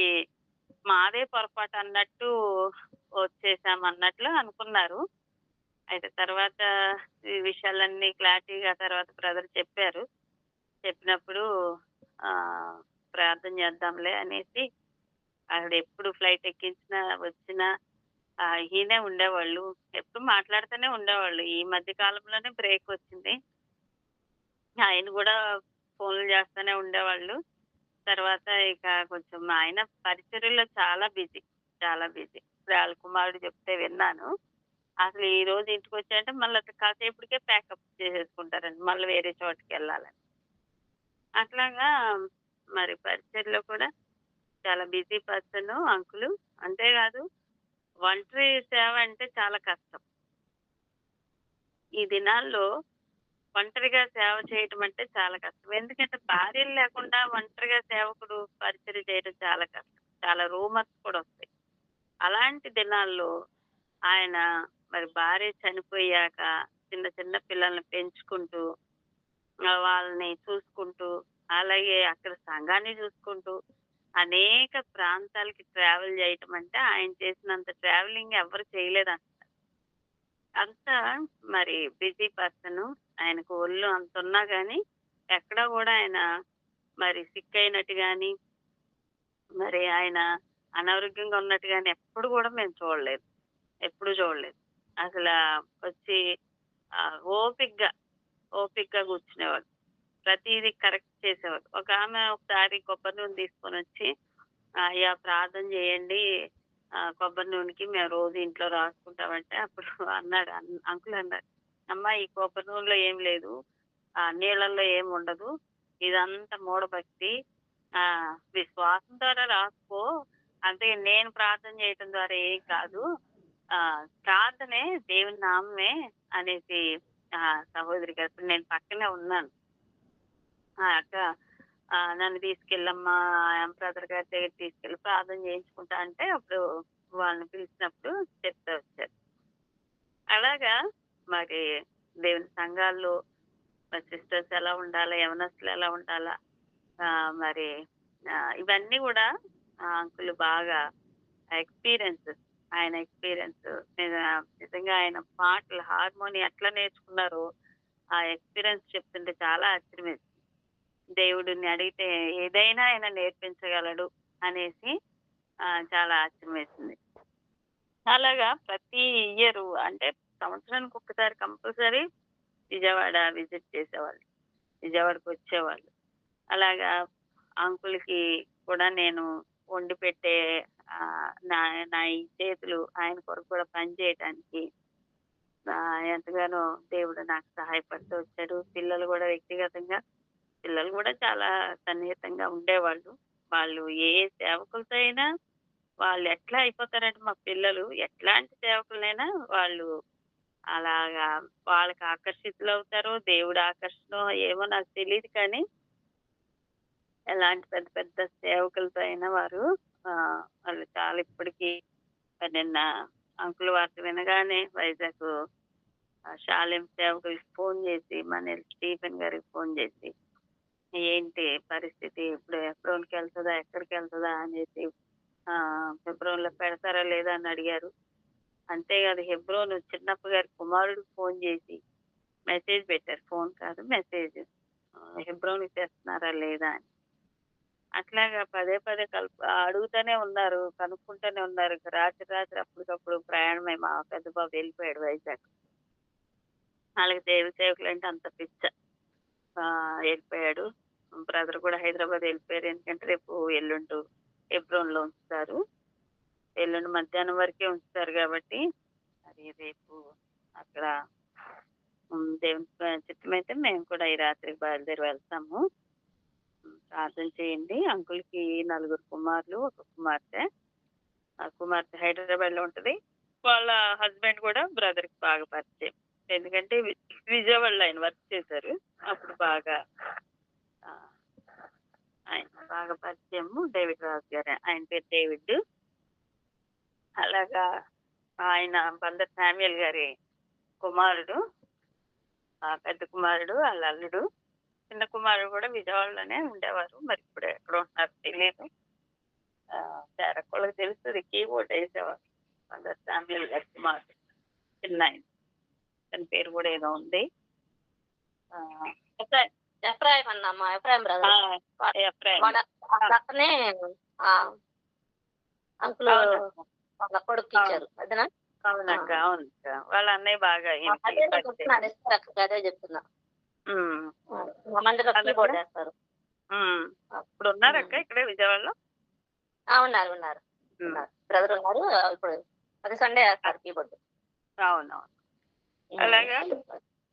మాదే పొరపాటు అన్నట్టు వచ్చేసాం అన్నట్లు అనుకున్నారు. అయితే తర్వాత ఈ విషయాలన్నీ క్లారిటీగా తర్వాత బ్రదర్ చెప్పారు. చెప్పినప్పుడు ప్రార్థన చేద్దాంలే అనేసి ఆవిడ ఎప్పుడు ఫ్లైట్ ఎక్కించినా వచ్చినా ఈయనే ఉండేవాళ్ళు, ఎప్పుడు మాట్లాడుతూనే ఉండేవాళ్ళు. ఈ మధ్య కాలంలోనే బ్రేక్ వచ్చింది, ఆయన కూడా ఫోన్లు చేస్తూనే ఉండేవాళ్ళు. తర్వాత ఇక కొంచెం ఆయన పరిచర్యలో చాలా బిజీ. ఇప్పుడు వాళ్ళ కుమారుడు చెప్తే విన్నాను. అసలు ఈ రోజు ఇంటికి వచ్చాయంటే మళ్ళీ కాసేపటికే ప్యాకప్ చేసేసుకుంటారండి, మళ్ళీ వేరే చోటుకి వెళ్ళాలని. అట్లాగా మరి పరిచర్లో కూడా చాలా బిజీ పర్సన్ అంకులు. అంతేకాదు ఒంటరి సేవ అంటే చాలా కష్టం. ఈ దినాల్లో ఒంటరిగా సేవ చేయటం అంటే చాలా కష్టం. ఎందుకంటే భార్యలు లేకుండా ఒంటరిగా సేవకుడు పరిచర్య చేయడం చాలా కష్టం. చాలా రూమర్స్ కూడా వస్తాయి. అలాంటి దినాల్లో ఆయన మరి భార్య చనిపోయాక చిన్న చిన్న పిల్లల్ని పెంచుకుంటూ వాళ్ళని చూసుకుంటూ, అలాగే అక్కడ సంఘాన్ని చూసుకుంటూ అనేక ప్రాంతాలకి ట్రావెల్ చేయటం అంటే ఆయన చేసినంత ట్రావెలింగ్ ఎవరు చేయలేదంట. అంత మరి బిజీ పర్సన్. ఆయనకు ఒళ్ళు అంత ఉన్నా కానీ ఎక్కడా కూడా ఆయన మరి సిక్ అయినట్టు కానీ, మరి ఆయన అనారోగ్యంగా ఉన్నట్టు కానీ ఎప్పుడు కూడా మేము చూడలేదు. అసలు వచ్చి ఓపిక్గా కూర్చునేవాడు, ప్రతిదీ కరెక్ట్ చేసేవాడు. ఒక ఆమె ఒకసారి కొబ్బరి నూనె తీసుకొని వచ్చి, అయ్యా ప్రార్థన చేయండి, కొబ్బరి నూనెకి మేము రోజు ఇంట్లో రాసుకుంటామంటే అప్పుడు అన్నాడు అంకుల్ అన్నాడు, అమ్మా ఈ కొబ్బరి నూనెలో ఏం లేదు, నీళ్ళల్లో ఏం ఉండదు, ఇదంతా మూఢభక్తి, ఆ విశ్వాసం ద్వారా రాసుకో. అంటే నేను ప్రార్థన చేయటం ద్వారా ఏం కాదు. ఆ ప్రార్థనే దేవుని నామమే అనేసి సహోదరి గారు ఇప్పుడు నేను పక్కనే ఉన్నాను. అక్క నన్ను తీసుకెళ్ళమ్మా బ్రదర్ గారి దగ్గర తీసుకెళ్ళి ప్రార్థన చేయించుకుంటా అంటే అప్పుడు వాళ్ళని పిలిచినప్పుడు చెప్తా వచ్చారు. అలాగా మరి దేవుని సంఘాల్లో మరి సిస్టర్స్ ఎలా ఉండాలా, యవనస్తులు ఎలా ఉండాలా, మరి ఇవన్నీ కూడా అంకుల్ బాగా ఎక్స్పీరియన్స్. ఆయన ఎక్స్పీరియన్స్ నిజంగా ఆయన పాటలు హార్మోని ఎట్లా నేర్చుకున్నారో ఆ ఎక్స్పీరియన్స్ చెప్తుంటే చాలా ఆశ్చర్యమేసింది. దేవుడిని అడిగితే ఏదైనా ఆయన నేర్పించగలడు అనేసి చాలా ఆశ్చర్యం వేసింది. అలాగా ప్రతి ఇయర్ అంటే సంవత్సరానికి ఒక్కసారి కంపల్సరీ విజయవాడ విజిట్ చేసేవాళ్ళు, విజయవాడకు వచ్చేవాళ్ళు. అలాగా అంకుల్కి కూడా నేను వండి పెట్టే నా నా ఈ చేతులు ఆయన కొరకు కూడా పని చేయటానికి ఎంతగానో దేవుడు నాకు సహాయపడుతూ వచ్చాడు. పిల్లలు కూడా వ్యక్తిగతంగా పిల్లలు కూడా చాలా సన్నిహితంగా ఉండేవాళ్ళు. వాళ్ళు ఏ సేవకులతో అయినా వాళ్ళు ఎట్లా అయిపోతారంటే మా పిల్లలు ఎట్లాంటి సేవకులైనా వాళ్ళు అలాగా వాళ్ళకి ఆకర్షితులు అవుతారో దేవుడు ఆకర్షణ ఏమో నాకు తెలియదు, కానీ ఎలాంటి పెద్ద పెద్ద సేవకులతో అయినా వాళ్ళు చాలా ఇప్పటికీ నిన్న అంకుల్ వార్త వినగానే వైజాగ్ షాలేం సేవకులకి ఫోన్ చేసి మన స్టీఫెన్ గారికి ఫోన్ చేసి ఏంటి పరిస్థితి, ఇప్పుడు ఎబ్రోన్కి వెళ్తుందా ఎక్కడికి వెళ్తుందా అనేసి హెబ్రోన్లో పెడతారా లేదా అని అడిగారు. అంతేకాదు హెబ్రోన్ చిన్నప్ప గారి కుమారుడికి ఫోన్ చేసి మెసేజ్ పెట్టారు, ఫోన్ కాదు మెసేజ్, హెబ్రోన్కి తెస్తున్నారా లేదా అని. అట్లాగా పదే పదే అడుగుతూనే ఉన్నారు, కనుక్కుంటూనే ఉన్నారు. రాత్రి అప్పటికప్పుడు ప్రయాణమై మా పెద్ద బాబు వెళ్ళిపోయాడు వైజాగ్. వాళ్ళకి దేవి సేవకులు అంటే అంత పిచ్చ. వెళ్ళిపోయాడు. బ్రదర్ కూడా హైదరాబాద్ వెళ్ళిపోయారు. ఎందుకంటే రేపు ఎల్లుండి హెబ్రోన్లో ఉంచుతారు, ఎల్లుండి మధ్యాహ్నం వరకే ఉంచుతారు కాబట్టి మరి రేపు అక్కడ దేవుని చిత్తమైతే మేము కూడా ఈ రాత్రికి బయలుదేరి వెళ్తాము. ప్రార్థన చేయండి. అంకుల్కి 4 కుమారులు, 1 కుమార్తె. ఆ కుమార్తె హైదరాబాద్లో ఉంటుంది. వాళ్ళ హస్బెండ్ కూడా బ్రదర్కి బాగా పరిచయం, ఎందుకంటే విజయవాడలో ఆయన వర్క్ చేశారు. అప్పుడు ఆయన బాగా పరిచయము. డేవిడ్ రాజు గారు, ఆయన పేరు డేవిడ్. అలాగా ఆయన బందర్ శామ్యుయల్ గారి కుమారుడు, పెద్ద కుమారుడు వాళ్ళ అల్లుడు. చిన్న కుమారుడు కూడా విజయవాడలోనే ఉండేవారు, మరి ఇప్పుడు ఎక్కడ ఉంటున్నారు తెలియదు. చేరక్కళ్ళకి తెలుస్తుంది, కీబోర్డ్ వేసేవారు. బందర్ శామ్యుయల్ గారి కుమారుడు చిన్న ఆయన, తన పేరు కూడా ఏదో ఉంది.
Ephraim Annamma, Ephraim brother. అతనే అంకుల్ వాళ్ళ కొడుకు ఇచ్చారు. అదేనా?
అవునక్క, అవునక్క. వాళ్ళ అన్నయ్య బాగా
అదే చెప్తున్నా. మందిలో కీబోర్డ్ వేస్తారు.
ఇప్పుడు ఉన్నారక్క ఇక్కడే విజయవాడలో?
ఉన్నారు బ్రదర్ ఉన్నారు. ఇప్పుడు అది సండే వేస్తారు కీబోర్డ్.
అవునవును. అలాగా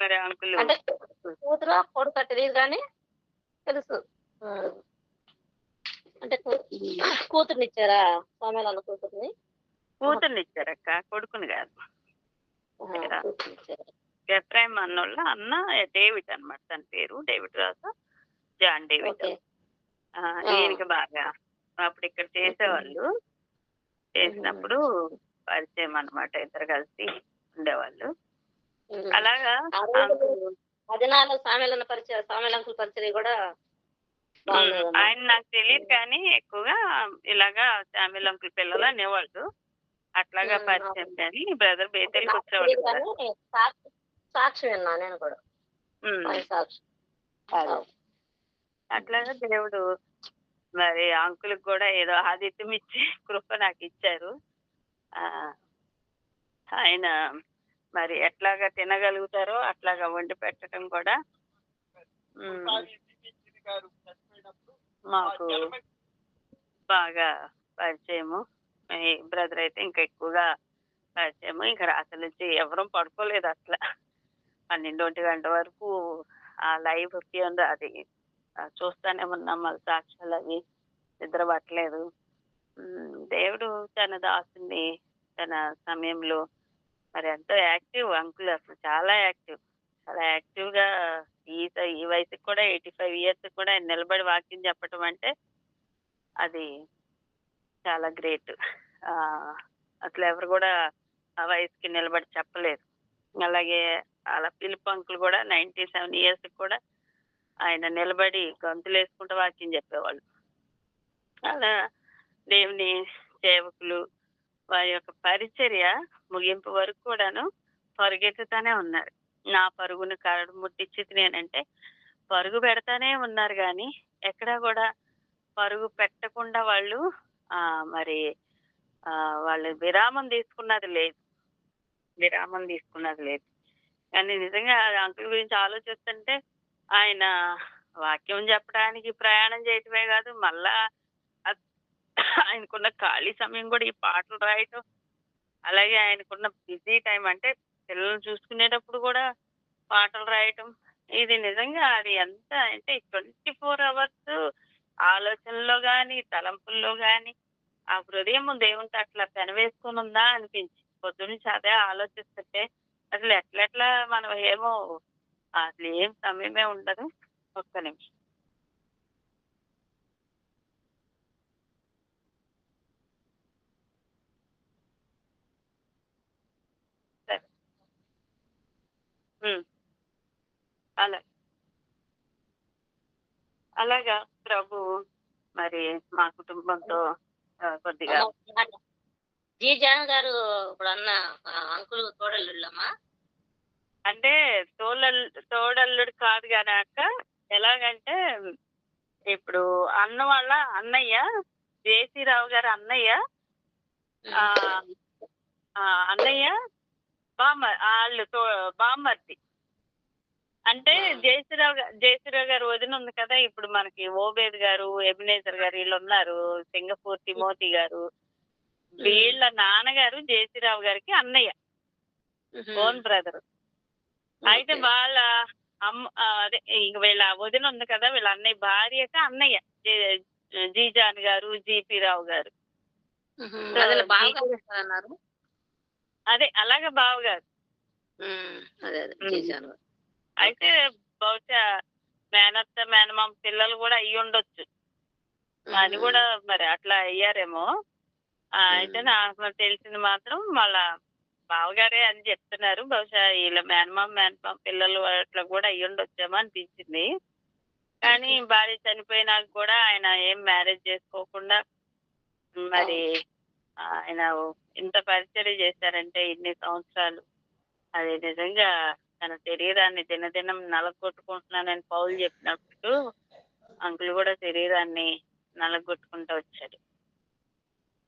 మరి అంకుల్
అంటే కూతురు కొడుకు తెలియదు కానీ తెలుసు. అంటే కూతుర్నిచ్చారా సోమేళ కూతుర్ని?
కూతుర్నిచ్చారక్క, కొడుకుని కాదు. ఎఫ్రాయిం అన్నోళ్ళ అన్న డేవిడ్ అన్నమాట, తన పేరు డేవిడ్ రాజు, జాన్ డేవిడ్. ఈయనకి బాగా అప్పుడు ఇక్కడ చేసేవాళ్ళు, చేసినప్పుడు పరిచయం అన్నమాట, ఇద్దరు కలిసి ఉండేవాళ్ళు. అలాగా
అదినాలు సామెల పరిచయం, సామెల అంకుల్ పరిచయం కూడా
ఆయన నాకు తెలియదు, కానీ ఎక్కువగా ఇలాగా సామెల్ అంకుల్ పిల్లలు అనేవాళ్ళు. అట్లాగా పరిచయం. కానీ బ్రదర్ బేతల్కి వచ్చేవాళ్ళు.
సాక్షి విన్నా నేను కూడా.
అట్లాగా దేవుడు మరి అంకుల్కి కూడా ఏదో ఆదిత్యం ఇచ్చి కృప నాకు ఇచ్చారు. ఆయన మరి ఎట్లాగా తినగలుగుతారో అట్లాగా వండి పెట్టడం కూడా మాకు బాగా పరిచయము. బ్రదర్ అయితే ఇంకా ఎక్కువగా పరిచయము. ఇంకా రాత్రి నుంచి ఎవరూ పడుకోలేదు అసలు. 12 గంటల వరకు ఆ లైవ్ అది చూస్తానే ఉన్నాం వాళ్ళ సాక్ష్యాలు అవి నిద్ర పట్టలేదు. దేవుడు తన దాసుని తన సమయంలో మరి ఎంతో యాక్టివ్ అంకుల్, అసలు చాలా యాక్టివ్, చాలా యాక్టివ్ గా ఈ వయసుకి కూడా 85 ఇయర్స్ కూడా ఆయన నిలబడి వాక్యం చెప్పటం అంటే అది చాలా గ్రేట్. అసలు ఎవరు కూడా ఆ వయసుకి నిలబడి చెప్పలేదు. అలాగే అలా పిలుపు అంకుల్ కూడా 97 ఇయర్స్ కూడా ఆయన నిలబడి గంతులు వేసుకుంటూ వాక్యం చెప్పేవాళ్ళు. అలా దేవుని సేవకులు వారి యొక్క పరిచర్య ముగింపు వరకు కూడాను పరుగెత్తుతానే ఉన్నారు. నా పరుగును కరడు ముట్టించి నేనంటే పరుగు పెడతానే ఉన్నారు, కానీ ఎక్కడా కూడా పరుగు పెట్టకుండా వాళ్ళు మరి వాళ్ళు విరామం తీసుకున్నది లేదు. కానీ నిజంగా అంకుల్ గురించి ఆలోచిస్తుంటే ఆయన వాక్యం చెప్పడానికి ప్రయాణం చేయటమే కాదు, మళ్ళా ఆయనకున్న ఖాళీ సమయం కూడా ఈ పాటలు రాయటం, అలాగే ఆయనకున్న బిజీ టైం అంటే పిల్లల్ని చూసుకునేటప్పుడు కూడా పాటలు రాయటం, ఇది నిజంగా అది ఎంత అంటే 24 అవర్స్ ఆలోచనలో గాని తలంపుల్లో గాని ఆ హృదయం దేవునితో అట్లా పెనవేసుకొని ఉందా అనిపించి పొద్దున్నుంచి అదే ఆలోచిస్తుంటే అసలు ఎట్లెట్లా మనం ఏమో అసలు ఏం సమయమే ఉండదు. ఒక్క నిమిషం. సరే. అలాగా ప్రభు మరి మా కుటుంబంతో కొద్దిగా
జీజాన్ గారు ఇప్పుడు అన్న అంకుల్ తోడల్లుళ్ళమ్మా,
అంటే తోడల్లుడు కాదు కానీ అక్క, ఎలాగంటే ఇప్పుడు అన్న వాళ్ళ అన్నయ్య జేసీరావు గారు అన్నయ్య వాళ్ళు బామ్మర్ది. అంటే జయశ్రీరావు గారు వదిన ఉంది కదా, ఇప్పుడు మనకి ఓబేద్ గారు, ఎబినేజర్ గారు వీళ్ళు ఉన్నారు, సింగపూర్ తిమోతి గారు, వీళ్ళ నాన్నగారు జయశ్రీరావు గారికి అన్నయ్య, ఓన్ బ్రదర్. అయితే వాళ్ళ అదే వీళ్ళ వదిన ఉంది కదా, వీళ్ళ అన్నయ్య భార్యకి అన్నయ్య జీజాన్ గారు, జీపీ రావు గారు. అదే అలాగే బావగారు. అయితే బహుశా మేనత్త మేనమామ పిల్లలు కూడా అయ్యి ఉండొచ్చు, అది కూడా మరి అట్లా అయ్యారేమో. అయితే నాకు తెలిసింది మాత్రం వాళ్ళ బావగారే అని చెప్తున్నారు. బహుశా వీళ్ళ మేనమామ పిల్లలు అట్లా కూడా అయ్యి ఉండొచ్చేమో అనిపించింది. కానీ భార్య చనిపోయినాక కూడా ఆయన ఏం మ్యారేజ్ చేసుకోకుండా మరి ఆయన ఇంత పరిచర్య చేశారంటే ఇన్ని సంవత్సరాలు, అది నిజంగా తన శరీరాన్ని దినదినం నలగొట్టుకుంటున్నానని పౌలు చెప్పినప్పుడు అంకుల్ కూడా శరీరాన్ని నలగొట్టుకుంటూ వచ్చాడు.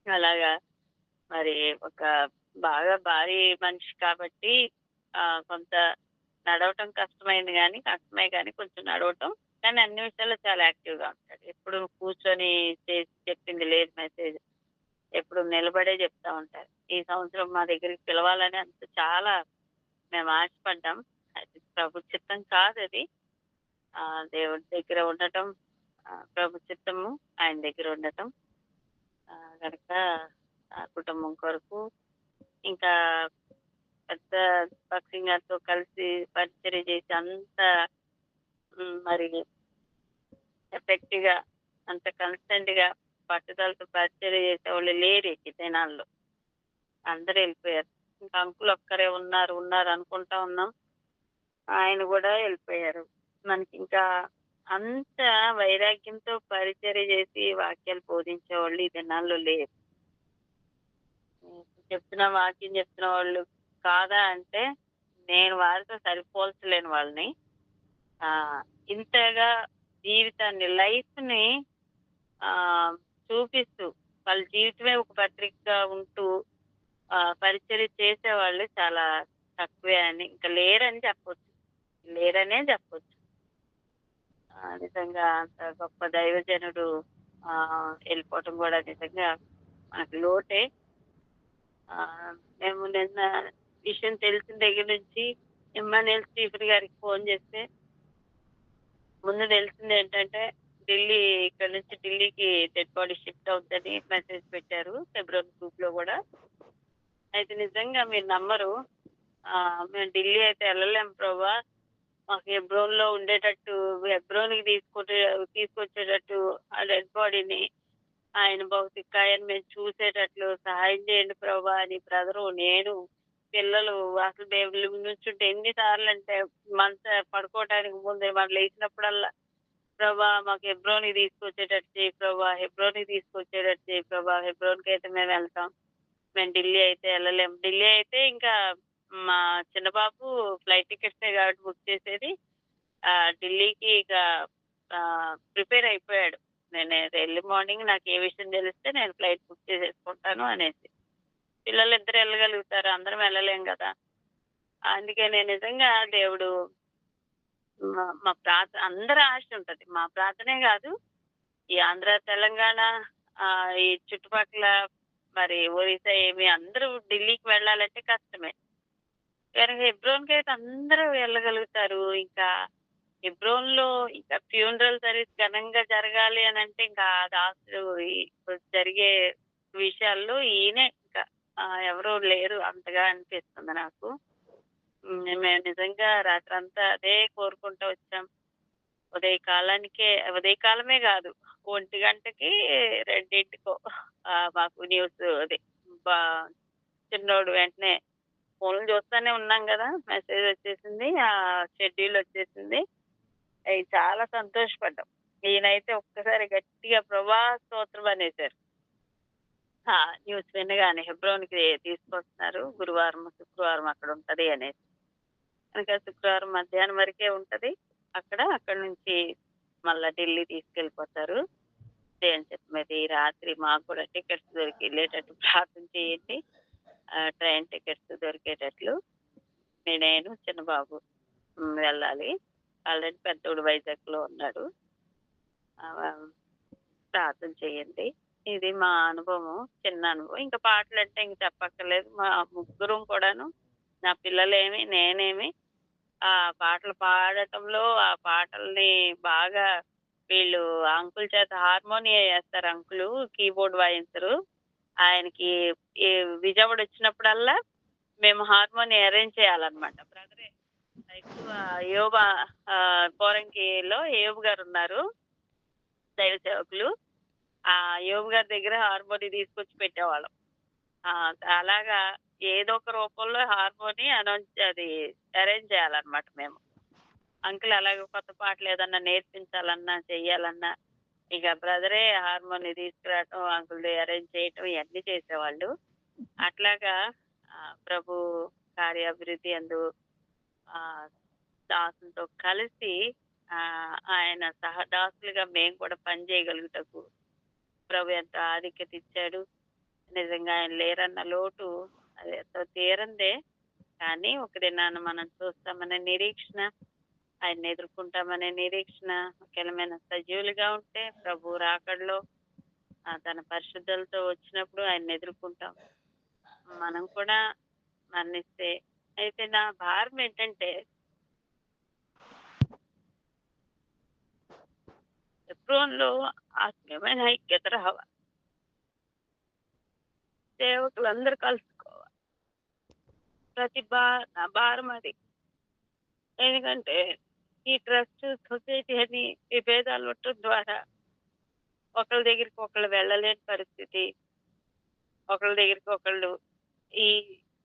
అలాగా మరి ఒక బాగా భారీ మనిషి కాబట్టి కొంత నడవటం కష్టమే కానీ కొంచెం నడవటం, కానీ అన్ని విషయాల్లో చాలా యాక్టివ్గా ఉంటాడు. ఎప్పుడు కూర్చొని చేసి చెప్పింది లేదు మెసేజ్, ఎప్పుడు నిలబడే చెప్తా ఉంటారు. ఈ సంవత్సరం మా దగ్గరికి పిలవాలని అంత చాలా మేము ఆశపడ్డాం. అది ప్రభు చిత్తం కాదు, అది దేవుడి దగ్గర ఉండటం, ప్రభు చిత్తము ఆయన దగ్గర ఉండటం కనుక ఆ కుటుంబం కొరకు ఇంకా పెద్ద భక్సింగ్ గారితో కలిసి పరిచర్య చేసి అంత మరి ఎఫెక్టివ్ గా అంత కన్స్టెంట్ గా పట్టుదలతో పరిచర్య చేసే వాళ్ళు లేరు ఈ దినాల్లో, అందరూ వెళ్ళిపోయారు. ఇంకా అంకుల్ ఒక్కరే ఉన్నారు అనుకుంటా ఉన్నాం, ఆయన కూడా వెళ్ళిపోయారు. మనకి ఇంకా అంత వైరాగ్యంతో పరిచర్య చేసి వాక్యాలు బోధించే వాళ్ళు ఈ దినాల్లో లేరు. వాక్యం చెప్తున్న వాళ్ళు కాదా అంటే నేను వారితో సరిపోల్చలేను వాళ్ళని. ఇంతగా జీవితాన్ని లైఫ్ ని చూపిస్తూ వాళ్ళ జీవితమే ఒక పత్రికగా ఉంటూ పరిచర్య చేసేవాళ్ళు చాలా తక్కువే అని, ఇంకా లేరనే చెప్పొచ్చు. నిజంగా అంత గొప్ప దైవజనుడు వెళ్ళిపోవటం కూడా నిజంగా మనకు లోటే. మేము నిన్న విషయం తెలిసిన దగ్గర నుంచి ఇమ్మానుయేల్ స్టీఫెన్ గారికి ఫోన్ చేస్తే ముందు తెలిసింది ఏంటంటే ఢిల్లీ, ఇక్కడ నుంచి ఢిల్లీకి డెడ్ బాడీ షిఫ్ట్ అవుతుందని మెసేజ్ పెట్టారు ఫిబ్రవరి గ్రూప్ లో కూడా. అయితే నిజంగా మీరు నమ్మరు, మేము ఢిల్లీ అయితే వెళ్ళలేం ప్రభా, మాకు హెబ్రోన్ లో ఉండేటట్టు, హెబ్రోన్కి తీసుకొచ్చేటట్టు ఆ డెడ్ బాడీని, ఆయన భౌతిక కాయాన్ని మేము చూసేటట్లు సహాయం చేయండి ప్రభా అని బ్రదరు, నేను, పిల్లలు అసలు దేవుళ్ళు నుంచుంటే ఎన్నిసార్లు అంటే పడుకోవటానికి ముందే మనం లేచినప్పుడల్లా ప్రభా మాకు హెబ్రోన్కి తీసుకొచ్చేటట్టు చేయి ప్రభా, హెబ్రోన్కి తీసుకొచ్చేటట్టు చేయి ప్రభా, హెబ్రోన్కి అయితే మేము వెళ్తాం, మేము ఢిల్లీ అయితే వెళ్ళలేం. ఢిల్లీ అయితే ఇంకా మా చిన్న బాబు ఫ్లైట్ టికెట్సే కాబట్టి బుక్ చేసేది, ఢిల్లీకి ఇక ప్రిపేర్ అయిపోయాడు. నేను ఎర్లీ మార్నింగ్ నాకు ఏ విషయం తెలిస్తే నేను ఫ్లైట్ బుక్ చేసేసుకుంటాను అనేసి. పిల్లలు ఇద్దరు వెళ్ళగలుగుతారు, అందరం వెళ్ళలేం కదా. అందుకే నేను నిజంగా దేవుడు మా ప్రార్థన, అందరి ఆశ ఉంటుంది, మా ప్రార్థనే కాదు, ఈ ఆంధ్ర తెలంగాణ ఈ చుట్టుపక్కల మరి ఒరిస్సా ఏమి అందరూ ఢిల్లీకి వెళ్ళాలంటే కష్టమే. కనుక హెబ్రోన్కి అయితే అందరూ వెళ్ళగలుగుతారు. ఇంకా హెబ్రోన్ లో ఇంకా ఫ్యూనరల్ సర్వీస్ ఘనంగా జరగాలి అని అంటే ఇంకా దాసులు జరిగే విషయాల్లో ఈయనే, ఇంకా ఎవరు లేరు అంతగా అనిపిస్తుంది నాకు. మేము నిజంగా రాత్రంతా అదే కోరుకుంటూ వచ్చాం. ఉదయకాలమే కాదు, 1 గంటకి 2ంటికో మాకు న్యూస్ అదే చిన్నోడు వెంటనే ఫోన్లు చూస్తూనే ఉన్నాం కదా, మెసేజ్ వచ్చేసింది, ఆ షెడ్యూల్ వచ్చేసింది. అవి చాలా సంతోషపడ్డాం. ఈయనైతే ఒక్కసారి గట్టిగా ప్రభా స్తోత్రం అనేసారు న్యూస్ వినగానే. హెబ్రోన్కి తీసుకొస్తున్నారు, గురువారం శుక్రవారం అక్కడ ఉంటది అనేసి. కనుక శుక్రవారం మధ్యాహ్నం వరకే ఉంటది అక్కడ నుంచి మళ్ళా ఢిల్లీ తీసుకెళ్ళిపోతారు. దేవుని చెప్పి రాత్రి మాకు కూడా టికెట్స్ దొరికి వెళ్ళేటట్టు ప్రార్థన చేయండి, ట్రైన్ టికెట్స్ దొరికేటట్లు. నేను చిన్నబాబు వెళ్ళాలి, ఆల్రెడీ పెద్దోడు వైజాగ్ లో ఉన్నాడు. ప్రార్థన చేయండి. ఇది మా అనుభవం, చిన్న అనుభవం. ఇంకా పాటలు అంటే ఇంక చెప్పక్కర్లేదు. మా ముగ్గురం కూడాను, నా పిల్లలేమి నేనేమి, ఆ పాటలు పాడటంలో, ఆ పాటల్ని బాగా వీళ్ళు అంకుల్ చేత హార్మోనియా వేస్తారు, అంకులు కీబోర్డ్ వాయించరు. ఆయనకి విజయవాడ వచ్చినప్పుడల్లా మేము హార్మోనియం అరేంజ్ చేయాలన్నమాట. బ్రదరే ఎక్కువ యోబ కోరంకిలో యోబు గారు ఉన్నారు దైవ సేవకులు, ఆ యోబు గారి దగ్గర హార్మోనియం తీసుకొచ్చి పెట్టేవాళ్ళం. అలాగా ఏదో ఒక రూపంలో హార్మోని అది అరేంజ్ చేయాలన్నమాట మేము. అంకుల్ అలాగే కొత్త పాటలు ఏదన్నా నేర్పించాలన్నా చెయ్యాలన్నా ఇక బ్రదరే హార్మోని తీసుకురావటం, అంకుల్ అరేంజ్ చేయటం ఇవన్నీ చేసేవాళ్ళు. అట్లాగా ప్రభు కార్యాభివృద్ధి అందు దాసులతో కలిసి ఆయన సహదాసులుగా మేము కూడా పని చేయగలుగుటకు ప్రభు ఎంత ఆధిక్యత ఇచ్చాడు. నిజంగా ఆయన లేరన్న లోటు అది ఎంతో తీరందే, కానీ ఒక దినాన్ని మనం చూస్తామనే నిరీక్షణ, ఆయన ఎదుర్కొంటామనే నిరీక్షణ, ముఖ్యమైన సజీవులుగా ఉంటే ప్రభు రాకడలో తన పరిశుద్ధులతో వచ్చినప్పుడు ఆయన ఎదుర్కొంటాం. మనం కూడా మరణిస్తే. అయితే నా భారం ఏంటంటే హెబ్రోన్లో ఆత్మీయమైన ఐక్యత రావాలి, సేవకులందరూ కలుసుకోవాలి. నా భారం అది. ఎందుకంటే ఈ ట్రస్ట్ సొసైటీ అని విభేదాలు ఉండటం ద్వారా ఒకళ్ళ దగ్గరికి ఒకళ్ళు వెళ్ళలేని పరిస్థితి, ఒకళ్ళ దగ్గరికి ఒకళ్ళు ఈ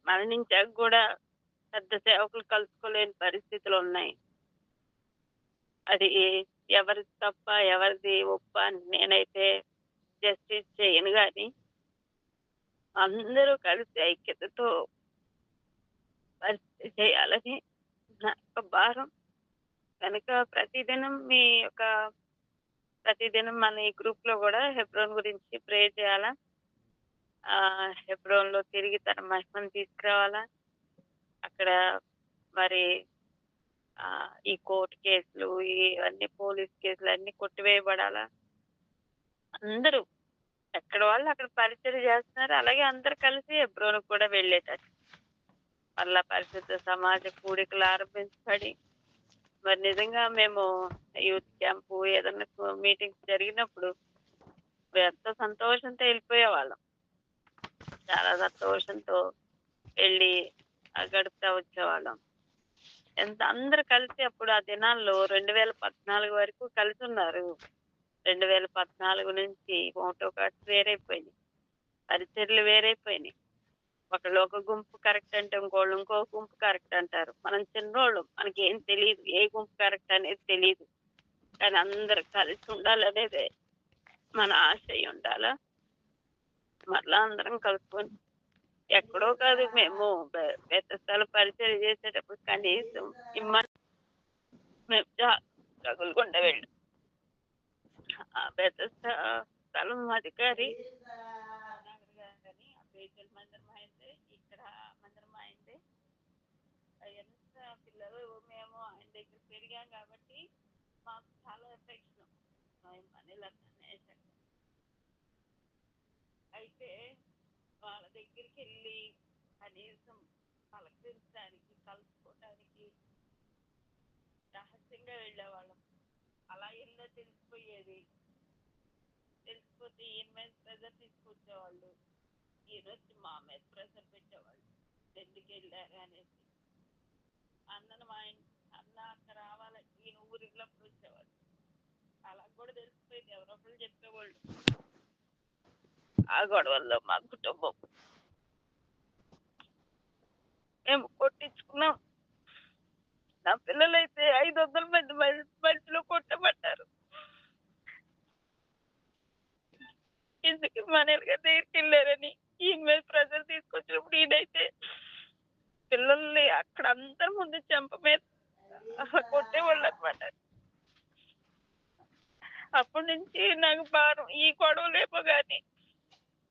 మరణించాక కూడా పెద్ద సేవకులు కలుసుకోలేని పరిస్థితులు ఉన్నాయి. అది ఎవరిది తప్ప ఎవరిది ఒప్ప నేనైతే జస్టిస్ చేయను, కానీ అందరూ కలిసి ఐక్యతతో పరిస్థితి చేయాలని నా యొక్క భారం. కనుక ప్రతిదినం మన ఈ గ్రూప్ లో కూడా హెబ్రోన్ గురించి ప్రే చేయాలా, హెబ్రోన్ లో తిరిగి తన మహిమను తీసుకురావాలా. అక్కడ మరి ఈ కోర్టు కేసులు, ఇవన్నీ పోలీస్ కేసులు అన్ని కొట్టివేయబడాలా. అందరూ ఎక్కడ వాళ్ళు అక్కడ పరిచయం చేస్తున్నారు, అలాగే అందరు కలిసి హెబ్రోన్ కూడా వెళ్ళేటట్టు మళ్ళా పరిశుద్ధ సమాజ కూడికలు ఆరంభించబడి మరి నిజంగా మేము యూత్ క్యాంపు ఏదైనా మీటింగ్స్ జరిగినప్పుడు ఎంతో సంతోషంతో వెళ్ళిపోయేవాళ్ళం. చాలా సంతోషంతో వెళ్ళి గడుపుతా వచ్చేవాళ్ళం. ఎంత అందరు కలిసి అప్పుడు ఆ దినాల్లో 2014 వరకు కలిసి ఉన్నారు. 2014 నుంచి ఫోటో కార్డ్స్ వేరైపోయినాయి, పరిచర్లు వేరైపోయినాయి. ఒకళ్ళు ఒక గుంపు కరెక్ట్ అంటే ఇంకోళ్ళు ఇంకో గుంపు కరెక్ట్ అంటారు. మనం చిన్నోళ్ళు, మనకి ఏం తెలియదు, ఏ గుంపు కరెక్ట్ అనేది తెలియదు. కానీ అందరు కలిసి ఉండాలనేదే మన ఆశయం ఉండాలా. మరలా అందరం కలుపుకొని ఎక్కడో కాదు, మేము బెతస్తాలో పరిచయం చేసేటప్పుడు కనీసం మేము తగులుకుండా వెళ్ళాం. బెతస్తా స్థలం అధికారి మందిరం అయింది, ఇక్కడ మందిరం అయింది. ఎంత పిల్లలు మేము ఆయన దగ్గర పెరిగాం కాబట్టి మాకు చాలా ఎఫెక్షన్ అయితే వాళ్ళ దగ్గరికి వెళ్ళి కనీసం పలకరించడానికి, కలుసుకోవడానికి రహస్యంగా వెళ్ళేవాళ్ళం. అలా వెళ్ళో తెలిసిపోయేది. తెలిసిపోతే ఈయన మీద ప్రెజర్ తీసుకొచ్చేవాళ్ళు, ఈయన వచ్చి మా మీద ప్రెజర్ పెట్టేవాళ్ళు, ఎందుకు వెళ్ళారు అనేసి. అన్నను మా అన్న అక్క రావాలి, ఈయన ఊరిలోప్పుడు వచ్చేవాళ్ళు. అలా కూడా తెలిసిపోయింది, ఎవరొకరు చెప్పేవాళ్ళు. ఆ గొడవల్లో మా కుటుంబం మేము కొట్టించుకున్నాం. నా పిల్లలైతే 500 మంది మధ్యలో కొట్టబడ్డారు. ఎందుకు మనలుగా దగ్గరికి వెళ్ళారని ఈయన మీద ప్రెజర్ తీసుకొచ్చినప్పుడు ఈయనైతే పిల్లల్ని అక్కడ అందరి ముందు చెంప మీద కొట్టేవాళ్ళు అనమాట. అప్పటి నుంచి నాకు భారం, ఈ గొడవలేమో కానీ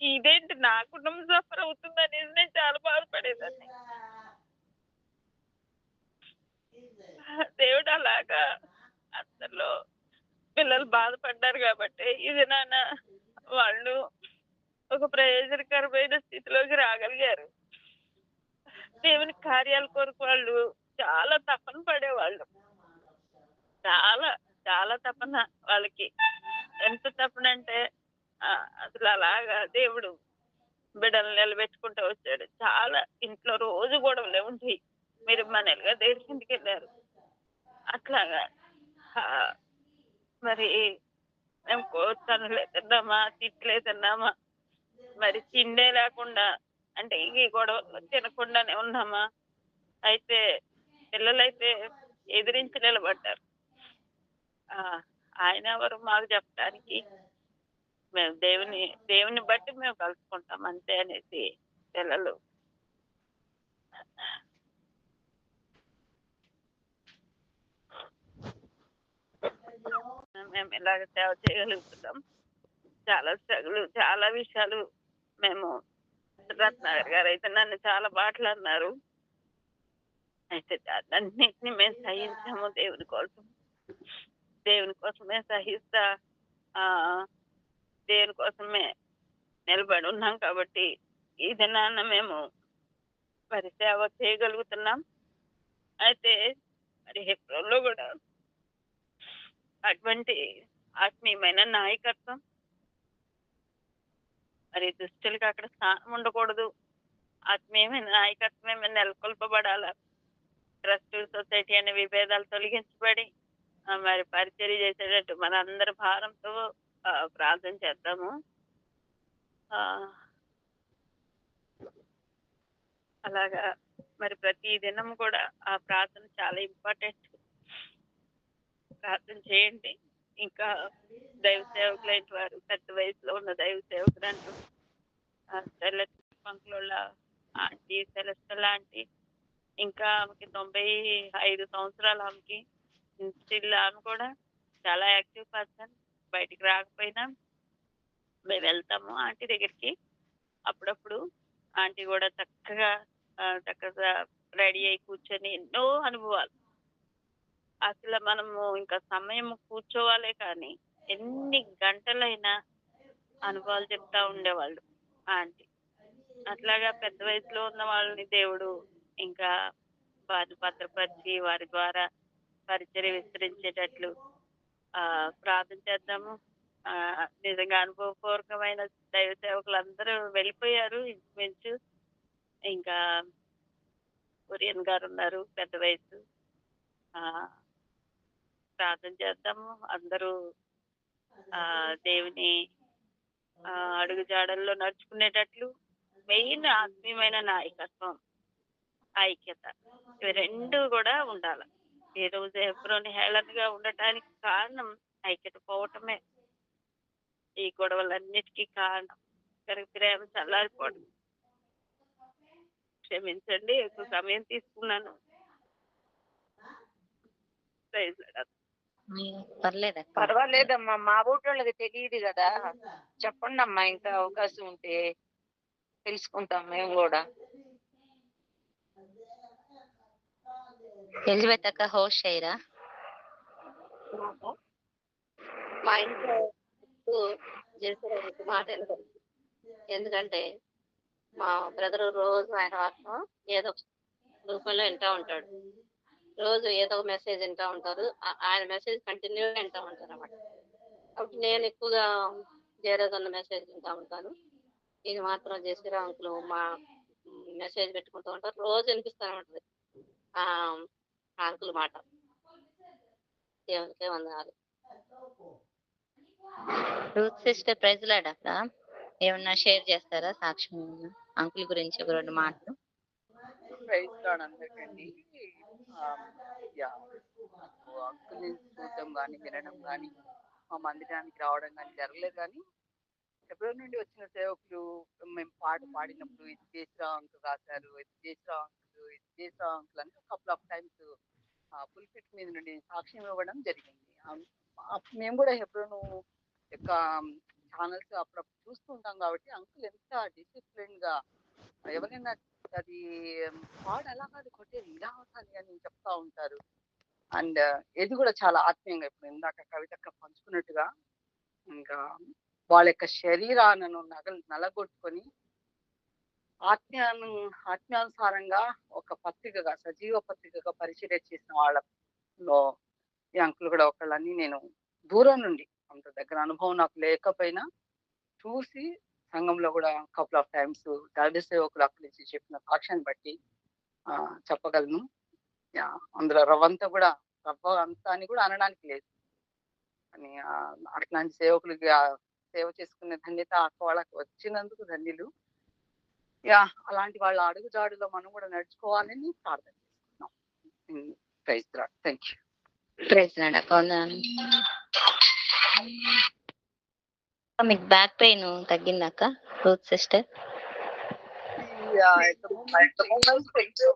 ఇదేంటి నా కుటుంబం సఫర్ అవుతుంది అనేది నేను చాలా బాధపడేదాన్ని. దేవుడు అలాగా అందరిలో పిల్లలు బాధపడ్డారు కాబట్టి ఇది నాన్న వాళ్ళు ఒక ప్రయోజనకరమైన స్థితిలోకి రాగలిగారు. దేవుని కార్యాల కొరకు వాళ్ళు చాలా తపన పడేవాళ్ళు. చాలా చాలా తపన వాళ్ళకి. ఎంత తపన అంటే అసలు అలాగా దేవుడు బిడ్డలు నిలబెట్టుకుంటూ వచ్చాడు. చాలా ఇంట్లో రోజు గొడవలే ఉంటాయి. మీరు మనలుగా దేవుడి కిందకి వెళ్ళారు. అట్లాగా మరి మేము కోతనులే తిన్నామా, తిట్లే తిన్నామా, మరి తిండే లేకుండా అంటే ఈ గొడవ తినకుండానే ఉన్నామా. అయితే పిల్లలైతే ఎదిరించి నిలబడ్డారు. ఆయన ఎవరు మాకు చెప్పడానికి, మేము దేవుని బట్టి మేము కలుసుకుంటాం అంతే అనేసి పిల్లలు మేము ఇలాగ సేవ చేయగలుగుతున్నాం. చాలా స్ట్రగుల్, చాలా విషయాలు. మేము రత్నాకర్ గారు అయితే నన్ను చాలా మాట్లాడినారు. అయితే అన్నింటినీ మేము సహించాము దేవుని కోసం. దేవుని కోసమే సహిస్తా దేవుని కోసమే నిలబడి ఉన్నాం కాబట్టి ఈ దినాన్న మేము మరి సేవ చేయగలుగుతున్నాం. అయితే మరి హెబ్రోన్లో కూడా అటువంటి ఆత్మీయమైన నాయకత్వం, మరి దుస్తులకి అక్కడ స్థానం ఉండకూడదు. ఆత్మీయమైన నాయకత్వమే నెలకొల్పబడాల. ట్రస్ట్ సొసైటీ అనే విభేదాలు తొలగించబడి మరి పరిచర్య చేసేటట్టు మన అందరి భారంతో ప్రార్థన చేద్దాము. అలాగా మరి ప్రతి దినం కూడా ఆ ప్రార్థన చాలా ఇంపార్టెంట్. ప్రార్థన చేయండి. ఇంకా దైవ సేవకులైన వారు, పెద్ద వయసులో ఉన్న దైవ సేవకులు అంటూ పంకుల ఆంటీ, సెలెస్టల్ ఆంటీ, ఇంకా ఆమెకి 95 సంవత్సరాలు. ఆమెకి స్టిల్ ఆమె కూడా చాలా యాక్టివ్ పర్సన్. బయటికి రాకపోయినా మేము వెళ్తాము ఆంటీ దగ్గరికి అప్పుడప్పుడు. ఆంటీ కూడా చక్కగా రెడీ అయి కూర్చొని ఎన్నో అనుభవాలు. అసలు మనము ఇంకా సమయం కూర్చోవాలే కానీ ఎన్ని గంటలైనా అనుభవాలు చెప్తా ఉండేవాళ్ళు ఆంటీ. అట్లాగా పెద్ద వయసులో ఉన్న వాళ్ళని దేవుడు ఇంకా వారిని భద్రపరిచి వారి ద్వారా పరిచర్య విస్తరించేటట్లు ప్రార్థన చేద్దాము. నిజంగా అనుభవపూర్వకమైన దైవ సేవకులందరూ వెళ్ళిపోయారు ఇంచుమించు. ఇంకా కురియన్ గారు ఉన్నారు, పెద్ద వయసు. ఆ ప్రార్థన చేద్దాము అందరూ. దేవుని అడుగుజాడల్లో నడుచుకునేటట్లు మెయిన్ ఆత్మీయమైన నాయకత్వం, ఐక్యత, ఇవి రెండు కూడా ఉండాలి. ఈ రోజు హెబ్రోన్ హేళనగా ఉండటానికి కారణం ఐక్యత పోవటమే. ఈ గొడవలన్నిటికీ కారణం కనుక ప్రేమ చల్లారిపోవడం. క్షమించండి, ఎక్కువ సమయం తీసుకున్నాను. Praise Lord.
పర్లేదక్క.
పర్వాలేదమ్మా, మా ఊటోళ్ళకి తెలియదు కదా, చెప్పండి అమ్మా. ఇంకా అవకాశం ఉంటే తెలుసుకుంటాం మేము కూడా.
ఎలిజబెత్ అక్క హోస్ట్ అయ్యారా?
మా ఇంట్లో చేసే మాట వినదు. ఎందుకంటే మా బ్రదర్ రోజు ఆయన వార్త ఏదో రూపంలో వింటూ ఉంటాడు. రోజు ఏదో ఒక మెసేజ్ వింటూ ఉంటారు. ఆయన మెసేజ్ కంటిన్యూగా వింటూ ఉంటారు అన్నమాట. కాబట్టి నేను ఎక్కువగా జయరాజన్న మెసేజ్ వింటూ ఉంటాను. ఇది మాత్రం చేసిరా అంకులు మా మెసేజ్ పెట్టుకుంటూ ఉంటారు. రోజు వినిపిస్తూనే ఉంటుంది ఆ అంకుల్ మాట. దేవునికే వందనాలు.
రూత్ సిస్టర్ ప్రైజ్ లార్డ్ అక్క. ఏమన్నా షేర్ చేస్తారా సాక్ష్యం అంకుల్ గురించి ఒక 2 మాటలు?
ప్రైజ్ లార్డ్ అందరికండి. నాకు అంకుల్ని చూడడం కానీ వినడం కానీ మా మందిరానికి రావడం కానీ జరగలేదు. కానీ ఫిబ్రవరి నుండి వచ్చిన సేవకులు మేము పాట పాడినప్పుడు ఇది చేసిరా అంకుల్ రాశారు, ఇది చేసిరా అంకుల్, ఇది చేసిరా అంకుల్ అని కపుల్ ఆఫ్ టైమ్స్ పుల్పిట్ మీద నుండి సాక్ష్యం ఇవ్వడం జరిగింది. మేము కూడా హెబ్రోను యొక్క ఛానల్స్ అప్పుడప్పుడు చూస్తూ ఉంటాం కాబట్టి అంకుల్ ఎంత డిసిప్లిన్ గా ఎవరైనా అది పాడు ఎలా కాదు కొట్టేది ఇలా అవుతుంది అని చెప్తా ఉంటారు. అండ్ ఇది కూడా చాలా ఆత్మీయంగా ఇప్పుడు ఇందాక కవితక్క పంచుకున్నట్టుగా ఇంకా వాళ్ళ యొక్క శరీరాలను నలగొట్టుకొని ఆత్మీయానుసారంగా ఒక పత్రికగా, సజీవ పత్రికగా పరిచర్య చేసిన వాళ్ళలో ఈ అంకుల్ కూడా ఒకళ్ళని నేను దూరం నుండి, అంత దగ్గర అనుభవం నాకు లేకపోయినా చూసి సంఘంలో కూడా కపుల్ ఆఫ్ టైమ్స్ దైవ సేవకులు అక్కడి నుంచి చెప్పిన సాక్ష్యాన్ని బట్టి చెప్పగలను. అందులో రవ్వ అంతా అని కూడా అనడానికి లేదు. అని అట్లాంటి సేవకులకి సేవ చేసుకునే ధన్యత అక్క వాళ్ళకి వచ్చినందుకు ధన్యులు. అలాంటి వాళ్ళ అడుగుజాడులో మనం కూడా నడుచుకోవాలని ప్రార్థన చేస్తున్నాం. Praise Lord. Thank you.
Praise Lord అక్క. మీకు బ్యాక్ పెయిన్ తగ్గిందక్క రూత్ సిస్టర్?
కొంచెం